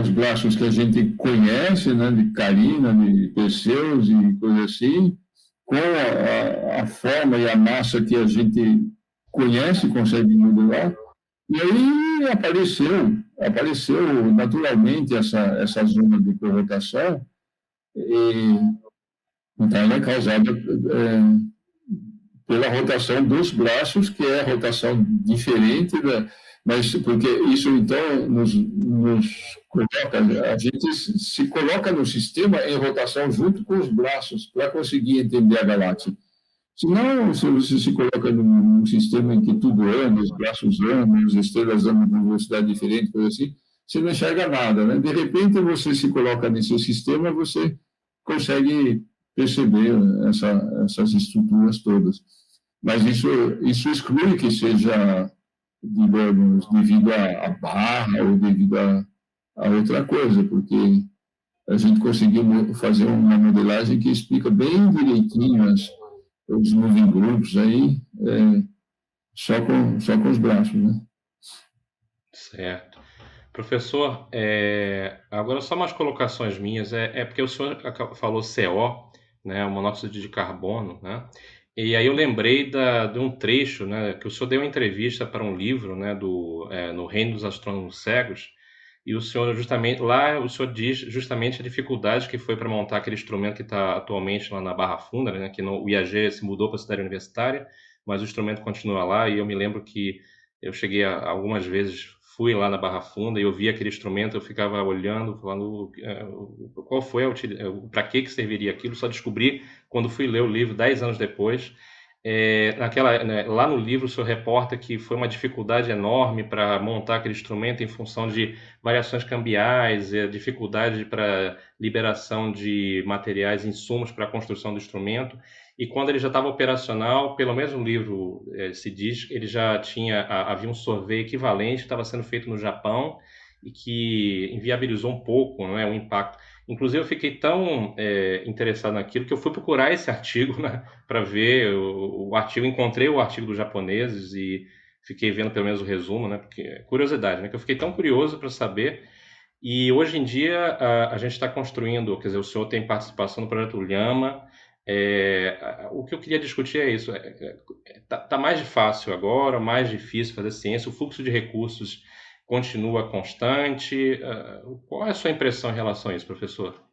os braços que a gente conhece, né, de Carina, de Perseus e coisa assim, com a forma e a massa que a gente conhece, consegue modelar, E aí apareceu naturalmente essa zona de corrotação, e então ela é causada pela rotação dos braços, que é a rotação diferente mas porque isso então nos coloca, a gente se coloca no sistema em rotação junto com os braços para conseguir entender a galáxia. Senão, se você se coloca num sistema em que tudo anda, os braços andam, as estrelas andam com velocidade diferente, coisa assim, você não enxerga nada, né? De repente, você se coloca nesse sistema, você consegue perceber essas estruturas todas. Mas isso exclui que seja, digamos, devido à barra ou devido a outra coisa, porque a gente conseguiu fazer uma modelagem que explica bem direitinho os moving groups aí, só com os braços, né? Certo. Professor, agora só umas colocações minhas. É porque o senhor falou CO, né, o monóxido de carbono, né? E aí eu lembrei de um trecho, né, que o senhor deu uma entrevista para um livro, né, no Reino dos Astrônomos Cegos, e o senhor justamente lá o senhor diz justamente a dificuldade que foi para montar aquele instrumento que está atualmente lá na Barra Funda, né, que o IAG se mudou para a cidade universitária, mas o instrumento continua lá. E eu me lembro que eu cheguei algumas vezes, fui lá na Barra Funda e eu vi aquele instrumento, eu ficava olhando, falando qual foi para que serviria aquilo. Só descobri quando fui ler o livro 10 anos depois. Lá no livro o senhor reporta que foi uma dificuldade enorme para montar aquele instrumento em função de variações cambiais, dificuldade para liberação de materiais, insumos para a construção do instrumento. E quando ele já estava operacional, pelo menos no livro se diz, ele já havia um sorvete equivalente que estava sendo feito no Japão e que inviabilizou um pouco, né, o impacto. Inclusive, eu fiquei tão interessado naquilo que eu fui procurar esse artigo, né, para ver o artigo. Encontrei o artigo dos japoneses e fiquei vendo pelo menos o resumo, né, porque curiosidade, né, que eu fiquei tão curioso para saber. E hoje em dia a gente está construindo, quer dizer, o senhor tem participação no projeto Lhama. O que eu queria discutir é isso. Tá mais fácil agora, mais difícil fazer ciência? O fluxo de recursos continua constante? Qual é a sua impressão em relação a isso, professor?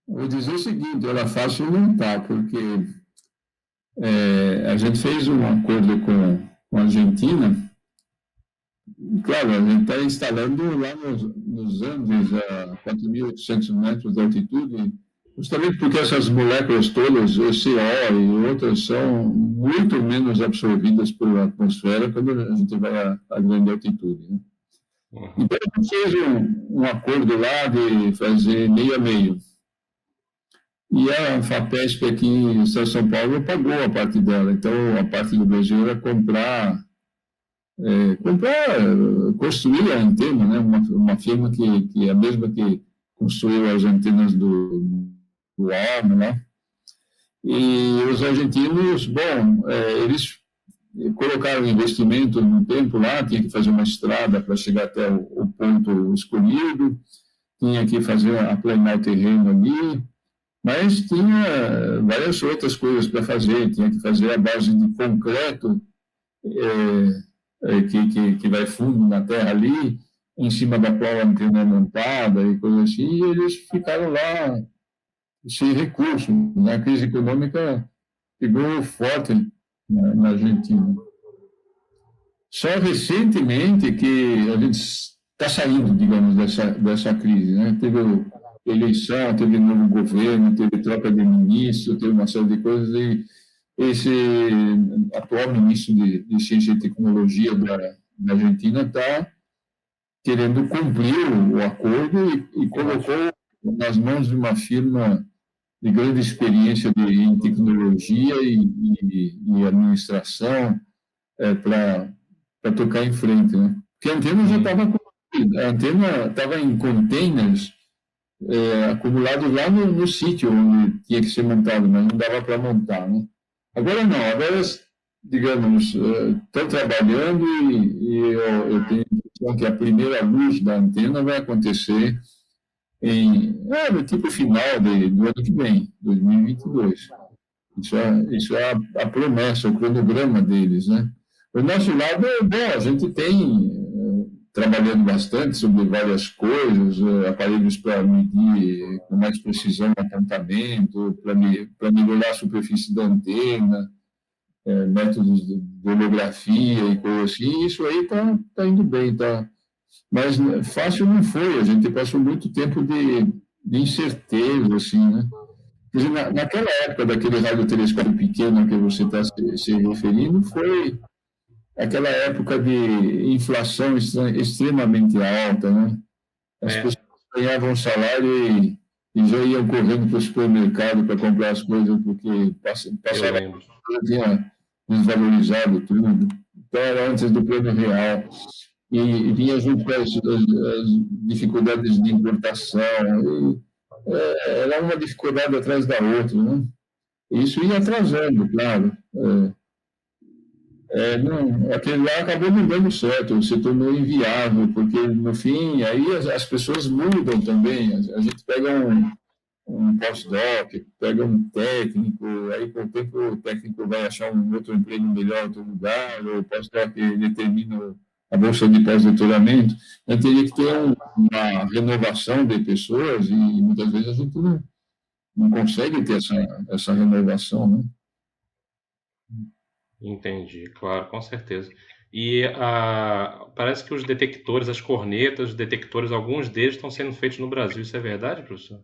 Vou dizer o seguinte, era fácil não tá, porque a gente fez um acordo com a Argentina. Claro, a gente está instalando lá nos Andes, a 4.800 metros de altitude, justamente porque essas moléculas todas, o CO e outras, são muito menos absorvidas pela atmosfera quando a gente vai a grande altitude, né? Então, a gente fez um acordo lá de fazer meio a meio. E a FAPESP aqui em São Paulo pagou a parte dela. Então, a parte do Brasil era construir a antena, né? Uma firma que é a mesma que construiu as antenas do ARM, né? E os argentinos, bom, eles colocaram investimento no tempo lá, tinha que fazer uma estrada para chegar até o ponto escolhido, tinha que aplanar o terreno ali, mas tinha várias outras coisas para fazer, tinha que fazer a base de concreto, que vai fundo na terra ali, em cima da qual a antena é montada e coisa assim, e eles ficaram lá sem recursos, né? A crise econômica pegou forte na Argentina. Só recentemente que a gente está saindo, digamos, dessa crise, né? Teve eleição, teve novo governo, teve troca de ministro, teve uma série de coisas, e esse atual ministro de Ciência e Tecnologia da Argentina está querendo cumprir o acordo e colocou nas mãos de uma firma de grande experiência em tecnologia e administração para tocar em frente, né? Porque a antena já estava a antena estava em containers acumulados lá no sítio onde tinha que ser montado, mas não dava para montar, né? Agora não, agora, digamos, estão trabalhando e eu tenho a impressão que a primeira luz da antena vai acontecer no tipo final do ano que vem, 2022. Isso é a promessa, o cronograma deles, né? O nosso lado é bom, a gente tem trabalhando bastante sobre várias coisas, aparelhos para medir com mais precisão o apontamento, para melhorar a superfície da antena, métodos de holografia e coisas assim, isso aí tá indo bem, tá? Mas fácil não foi, a gente passou muito tempo de incerteza, assim, né? Quer dizer, naquela época daquele radiotelescópio pequeno que você está se referindo, foi aquela época de inflação extremamente alta, né? As É, pessoas ganhavam um salário e já iam correndo para o supermercado para comprar as coisas, porque eu passava lembro. tinha desvalorizado tudo. Então, era antes do Plano Real. E vinha junto com as dificuldades de importação. Era uma dificuldade atrás da outra, né? Isso ia atrasando, claro. Não, aquele lá acabou não dando certo, se tornou inviável, porque no fim, aí as pessoas mudam também. A gente pega um pós-doc, pega um técnico, aí com o tempo o técnico vai achar um outro emprego melhor em outro lugar, ou o pós-doc determina a bolsa de pós-doutoramento. Então, teria que ter uma renovação de pessoas e muitas vezes a gente não consegue ter essa renovação, né? Entendi, claro, com certeza. E parece que os detectores, as cornetas, os detectores, alguns deles estão sendo feitos no Brasil. Isso é verdade, professor?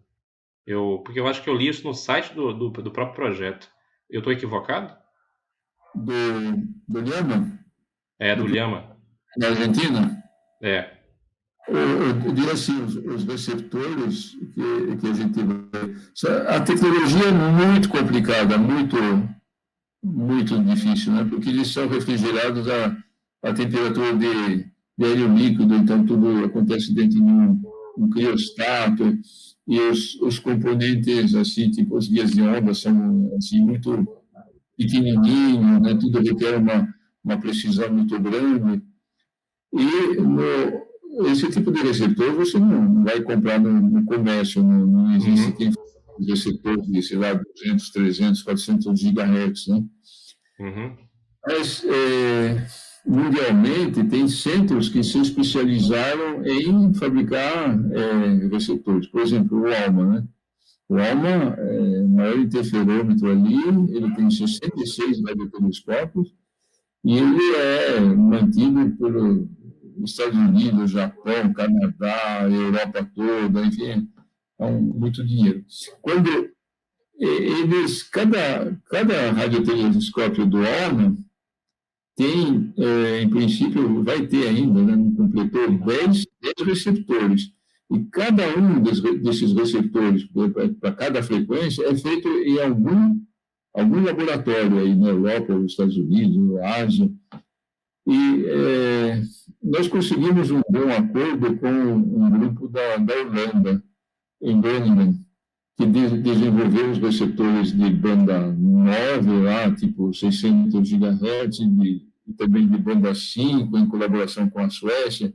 Porque eu acho que eu li isso no site do próprio projeto. Eu estou equivocado? Do Lhama, É, do Lhama. da Argentina. É. Eu diria assim, os receptores que a gente vê. A tecnologia é muito complicada, muito difícil, né? Porque eles são refrigerados a temperatura de hélio líquido, então tudo acontece dentro de um criostato, e os componentes, assim, tipo os guias de onda, são assim, muito pequenininhos, né? Tudo requer uma precisão muito grande. E esse tipo de receptor você não vai comprar no comércio, não existe Uhum, quem faça receptor de, sei lá, 200, 300, 400 gigahertz, né? uhum, Mas, mundialmente, tem centros que se especializaram em fabricar receptores. Por exemplo, o ALMA, né? O ALMA é o maior interferômetro ali, ele tem 66 radiotelescópios e ele é mantido por Estados Unidos, Japão, Canadá, Europa toda, enfim, é muito dinheiro. Quando cada radiotelescópio do ALMA tem, em princípio, vai ter ainda, né, não completou, 10 receptores. E cada um desses receptores, para cada frequência, é feito em algum laboratório aí na Europa, nos Estados Unidos, na Ásia. E nós conseguimos um bom acordo com um grupo da Holanda, em Groningen, que desenvolveu os receptores de banda 9, lá, tipo 600 GHz, e também de banda 5, em colaboração com a Suécia.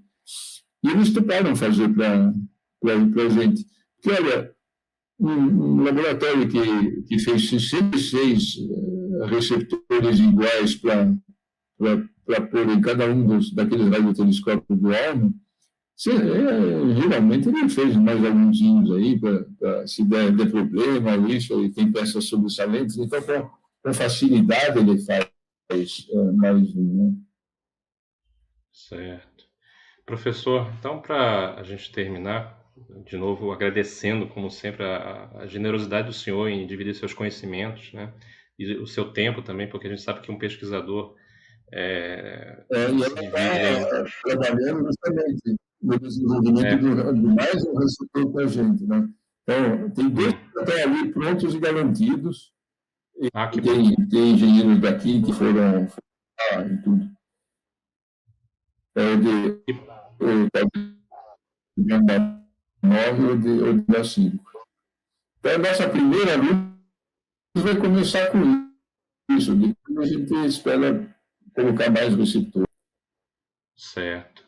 E eles toparam fazer para a gente. Porque, olha, um laboratório que fez 66 receptores iguais para pôr em cada um daqueles radiotelescópios do ALMA, geralmente ele fez mais alguns aí, para se der problema, isso, e tem peças sobressalentes, então com facilidade ele faz mais um. Né? certo. Professor, então, para a gente terminar, de novo agradecendo, como sempre, a generosidade do senhor em dividir seus conhecimentos, né? E o seu tempo também, porque a gente sabe que um pesquisador E se ela divide aí. está trabalhando justamente no desenvolvimento É, de mais um receptor para a gente. Né? Então, tem dois hum, que estão ali prontos e garantidos, que e bom. tem engenheiros daqui que foram e tudo. É o de E, banda 9 ou de banda 5. Então, a nossa primeira luta vai começar com isso. Depois a gente espera colocar mais receptor. certo.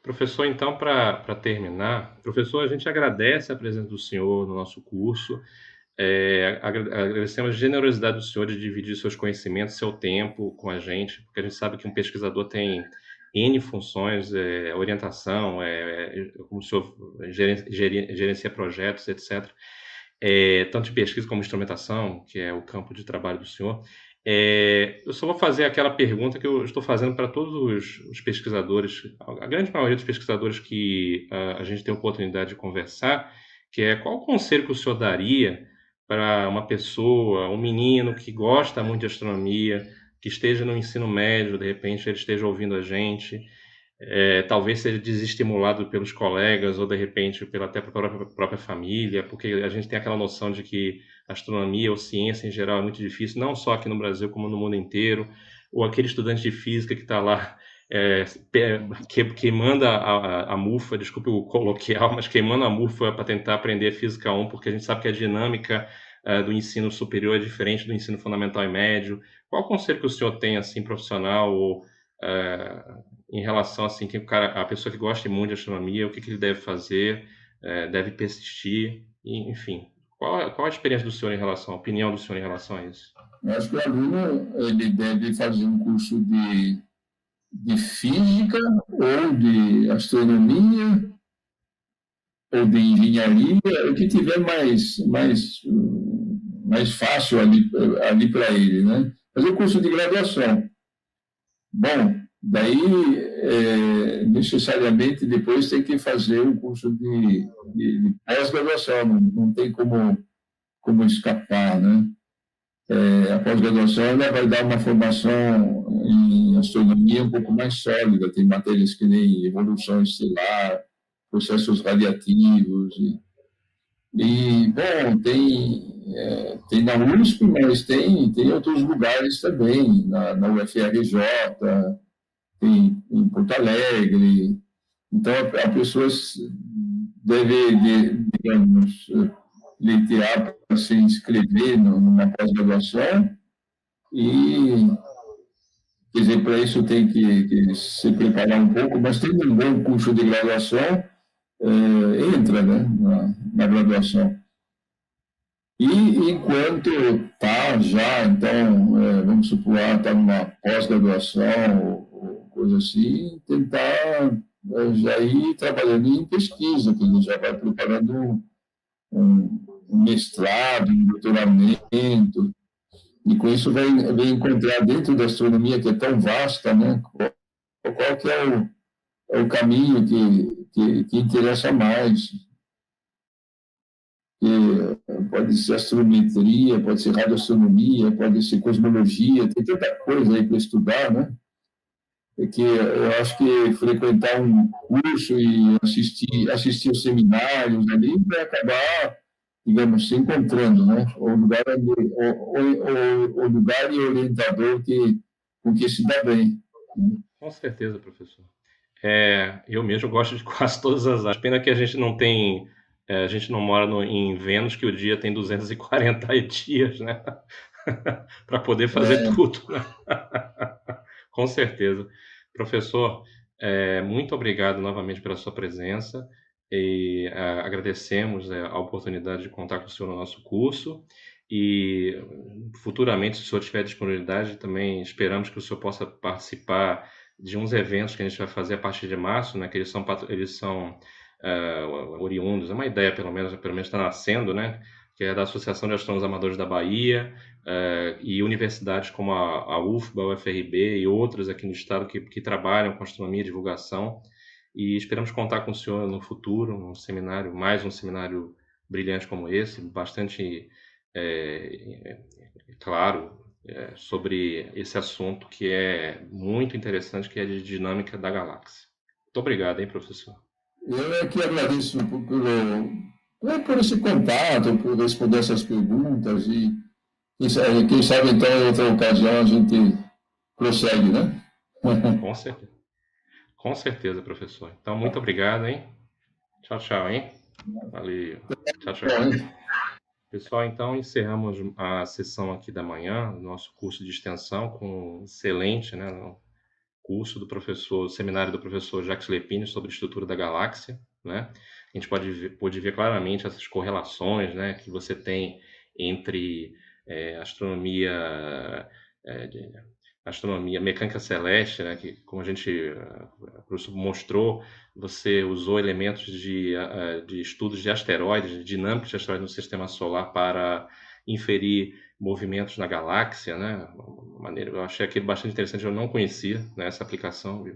Professor, então, para terminar, professor, a gente agradece a presença do senhor no nosso curso. Agradecemos a generosidade do senhor de dividir seus conhecimentos, seu tempo com a gente, porque a gente sabe que um pesquisador tem N funções, orientação, como o senhor gerencia projetos, etc. Tanto de pesquisa como instrumentação, que é o campo de trabalho do senhor. Eu só vou fazer aquela pergunta que eu estou fazendo para todos os pesquisadores, a grande maioria dos pesquisadores que a gente tem a oportunidade de conversar, que é qual o conselho que o senhor daria para uma pessoa, um menino que gosta muito de astronomia, que esteja no ensino médio, de repente ele esteja ouvindo a gente, talvez seja desestimulado pelos colegas ou de repente até pela própria família, porque a gente tem aquela noção de que astronomia ou ciência em geral é muito difícil, não só aqui no Brasil como no mundo inteiro, ou aquele estudante de física que está lá queimando a mufa, desculpe o coloquial, mas queimando a mufa para tentar aprender Física 1, porque a gente sabe que a dinâmica do ensino superior é diferente do ensino fundamental e médio. Qual o conselho que o senhor tem, assim, profissional, ou em relação, assim, que a pessoa que gosta muito de astronomia, o que ele deve fazer, deve persistir, enfim. Qual a experiência do senhor a opinião do senhor em relação a isso? Eu acho que o aluno ele deve fazer um curso de física ou de astronomia ou de engenharia, o que tiver mais fácil ali para ele, né? Fazer o curso de graduação. Bom, daí necessariamente depois tem que fazer um curso de pós-graduação, não tem como escapar, né? A pós-graduação ela vai dar uma formação em astronomia um pouco mais sólida, tem matérias que nem evolução estelar, processos radiativos, bom, tem na USP, mas tem outros lugares também, na UFRJ, tem em Porto Alegre. Então, a pessoa deve, digamos, pleitear para se inscrever numa pós-graduação e, quer dizer, para isso tem que se preparar um pouco, mas tendo um bom curso de graduação, entra, né, na graduação. E enquanto está já, então, vamos supor, está numa pós-graduação ou coisa assim, tentar já ir trabalhando em pesquisa, que ele já vai preparando um mestrado, um doutoramento, e com isso vai encontrar dentro da astronomia, que é tão vasta, né, qual que é o caminho que interessa mais. Pode ser astrometria, pode ser radioastronomia, pode ser cosmologia, tem tanta coisa aí para estudar, né? Que eu acho que frequentar um curso e assistir os seminários ali vai acabar, digamos, se encontrando, né? O lugar e orientador com que se dá bem. Com certeza, professor. Eu mesmo gosto de quase todas as áreas. Pena que a gente não tem, a gente não mora em Vênus, que o dia tem 240 dias, né? Para poder fazer tudo, né? Com certeza. Professor, muito obrigado novamente pela sua presença e agradecemos a oportunidade de contar com o senhor no nosso curso e futuramente, se o senhor tiver disponibilidade, também esperamos que o senhor possa participar de uns eventos que a gente vai fazer a partir de março, né, que eles são oriundos, é uma ideia pelo menos está nascendo, né, que é da Associação de Astrônomos Amadores da Bahia, e universidades como a UFBA, a UFRB e outras aqui no estado que trabalham com astronomia e divulgação, e esperamos contar com o senhor no futuro, mais um seminário brilhante como esse, bastante claro, sobre esse assunto que é muito interessante, que é de dinâmica da galáxia. Muito obrigado, hein, professor? Eu é que agradeço por esse contato, por responder essas perguntas e quem sabe então em outra ocasião a gente prossegue, né? Com certeza. Com certeza, professor. Então, muito obrigado, hein? Tchau, tchau, hein? Valeu. Tchau, tchau. Pessoal, então encerramos a sessão aqui da manhã, do nosso curso de extensão, com um excelente, né, curso seminário do professor Jacques Lepine sobre estrutura da galáxia, né? A gente pôde ver claramente essas correlações, né, que você tem entre astronomia, astronomia mecânica celeste, né, que, como o professor mostrou, você usou elementos de estudos de asteroides, de dinâmica de asteroides no sistema solar para inferir movimentos na galáxia, né? Eu achei aquilo bastante interessante, eu não conhecia, né, essa aplicação,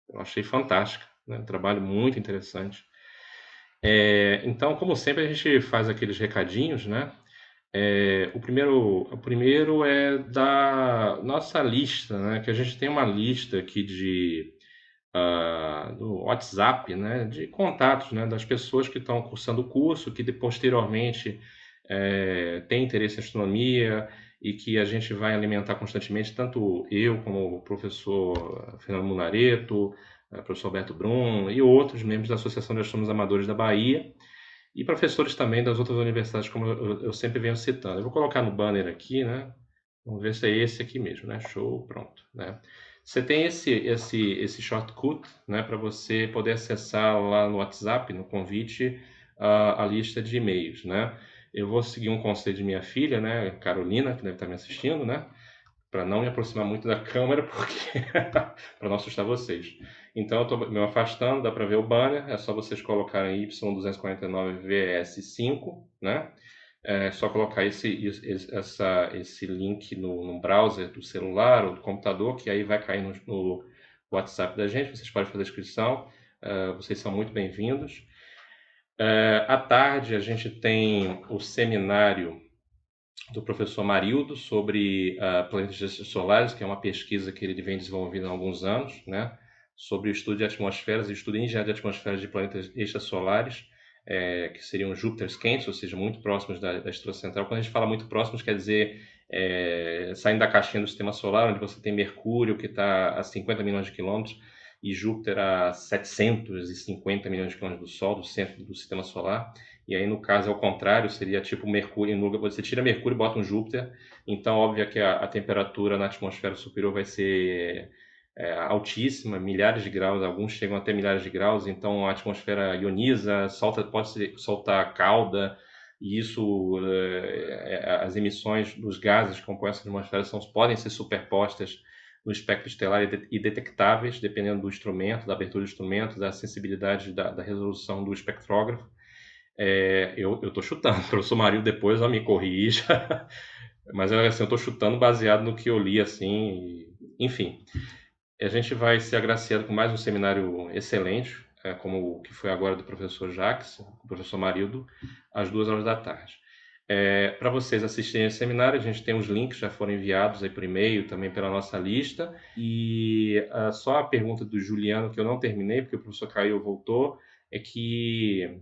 eu achei fantástica, né? Um trabalho muito interessante. Então, como sempre, a gente faz aqueles recadinhos, né? O primeiro é da nossa lista, né? Que a gente tem uma lista aqui do WhatsApp, né? De contatos, né? Das pessoas que estão cursando o curso, que posteriormente têm interesse em astronomia e que a gente vai alimentar constantemente, tanto eu como o professor Fernando Munareto, o professor Alberto Brum e outros membros da Associação de Astrônomos Amadores da Bahia, e professores também das outras universidades, como eu sempre venho citando. Eu vou colocar no banner aqui, né? Vamos ver se é esse aqui mesmo, né? Show, pronto, né? Você tem esse shortcut, né? Para você poder acessar lá no WhatsApp, no convite, a lista de e-mails, né? Eu vou seguir um conselho de minha filha, né? Carolina, que deve estar me assistindo, né? Para não me aproximar muito da câmera, porque para não assustar vocês. Então eu estou me afastando, dá para ver o banner, é só vocês colocarem Y249VS5, né? É só colocar esse link no browser do celular ou do computador, que aí vai cair no WhatsApp da gente, vocês podem fazer a inscrição, vocês são muito bem-vindos. À tarde a gente tem o seminário do professor Marildo sobre planetas extrasolares, que é uma pesquisa que ele vem desenvolvendo há alguns anos, né, sobre o estudo de atmosferas e estudo inicial de atmosferas de planetas extrasolares, que seriam Júpiteres quentes, ou seja, muito próximos da estrela central. Quando a gente fala muito próximos, quer dizer saindo da caixinha do sistema solar, onde você tem Mercúrio, que está a 50 milhões de quilômetros, e Júpiter a 750 milhões de quilômetros do Sol, do centro do sistema solar. E aí, no caso, é o contrário, seria tipo Mercúrio, você tira Mercúrio e bota um Júpiter, então, óbvio que a temperatura na atmosfera superior vai ser altíssima, milhares de graus, alguns chegam até milhares de graus, então a atmosfera ioniza, pode soltar cauda, e isso, as emissões dos gases que compõem essa atmosfera podem ser superpostas no espectro estelar e detectáveis, dependendo do instrumento, da abertura do instrumento, da sensibilidade da resolução do espectrógrafo. Eu estou chutando, o professor Mario depois me corrija, mas assim, eu estou chutando baseado no que eu li, assim, enfim. A gente vai ser agraciado com mais um seminário excelente, como o que foi agora do professor Jacques, o professor Marildo, às 14h. Para vocês assistirem esse seminário, a gente tem os links, já foram enviados aí por e-mail, também pela nossa lista. E só a pergunta do Juliano, que eu não terminei, porque o professor Caio voltou, é que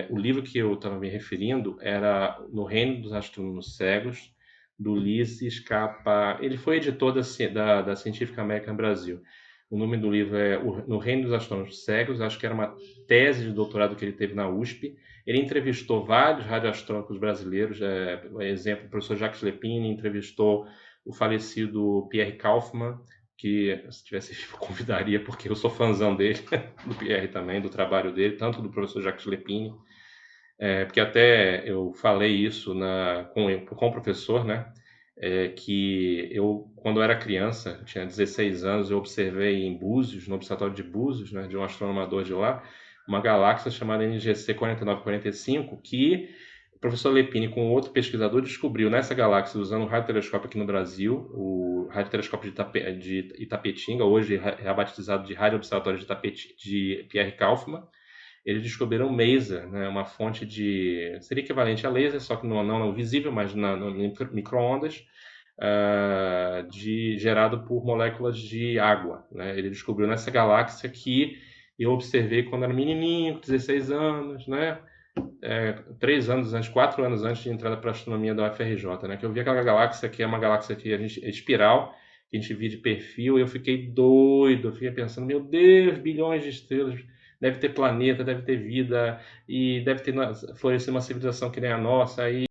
o livro que eu estava me referindo era No Reino dos Astrônomos Cegos, do Ulisses Capa. Ele foi editor da Científica American Brasil. O nome do livro é No Reino dos Astrônomos Cegos, acho que era uma tese de doutorado que ele teve na USP. Ele entrevistou vários radioastrônomos brasileiros, por exemplo, o professor Jacques Lepine entrevistou o falecido Pierre Kaufmann, que se tivesse vivo convidaria, porque eu sou fãzão dele, do Pierre também, do trabalho dele, tanto do professor Jacques Lepine, porque até eu falei isso com o professor, né, que eu, quando eu era criança, eu tinha 16 anos, eu observei em Búzios, no Observatório de Búzios, né, de um astronomador de lá, uma galáxia chamada NGC 4945, que o professor Lepine, com outro pesquisador, descobriu nessa galáxia, usando um radiotelescópio aqui no Brasil, o radiotelescópio de Itapetinga, hoje rebatizado de Rádio Observatório de Pierre Kaufmann. Eles descobriram maser, né, uma fonte seria equivalente a laser, só que não visível, mas no micro-ondas, gerado por moléculas de água, né? Ele descobriu nessa galáxia que eu observei quando era menininho, 16 anos, né? 3 anos antes, 4 anos antes de entrada para a astronomia da UFRJ, né? Que eu vi aquela galáxia que é uma galáxia que é espiral, que a gente vê de perfil, e eu fiquei doido, eu fiquei pensando, meu Deus, bilhões de estrelas, deve ter planeta, deve ter vida, e deve ter florescer uma civilização que nem a nossa, aí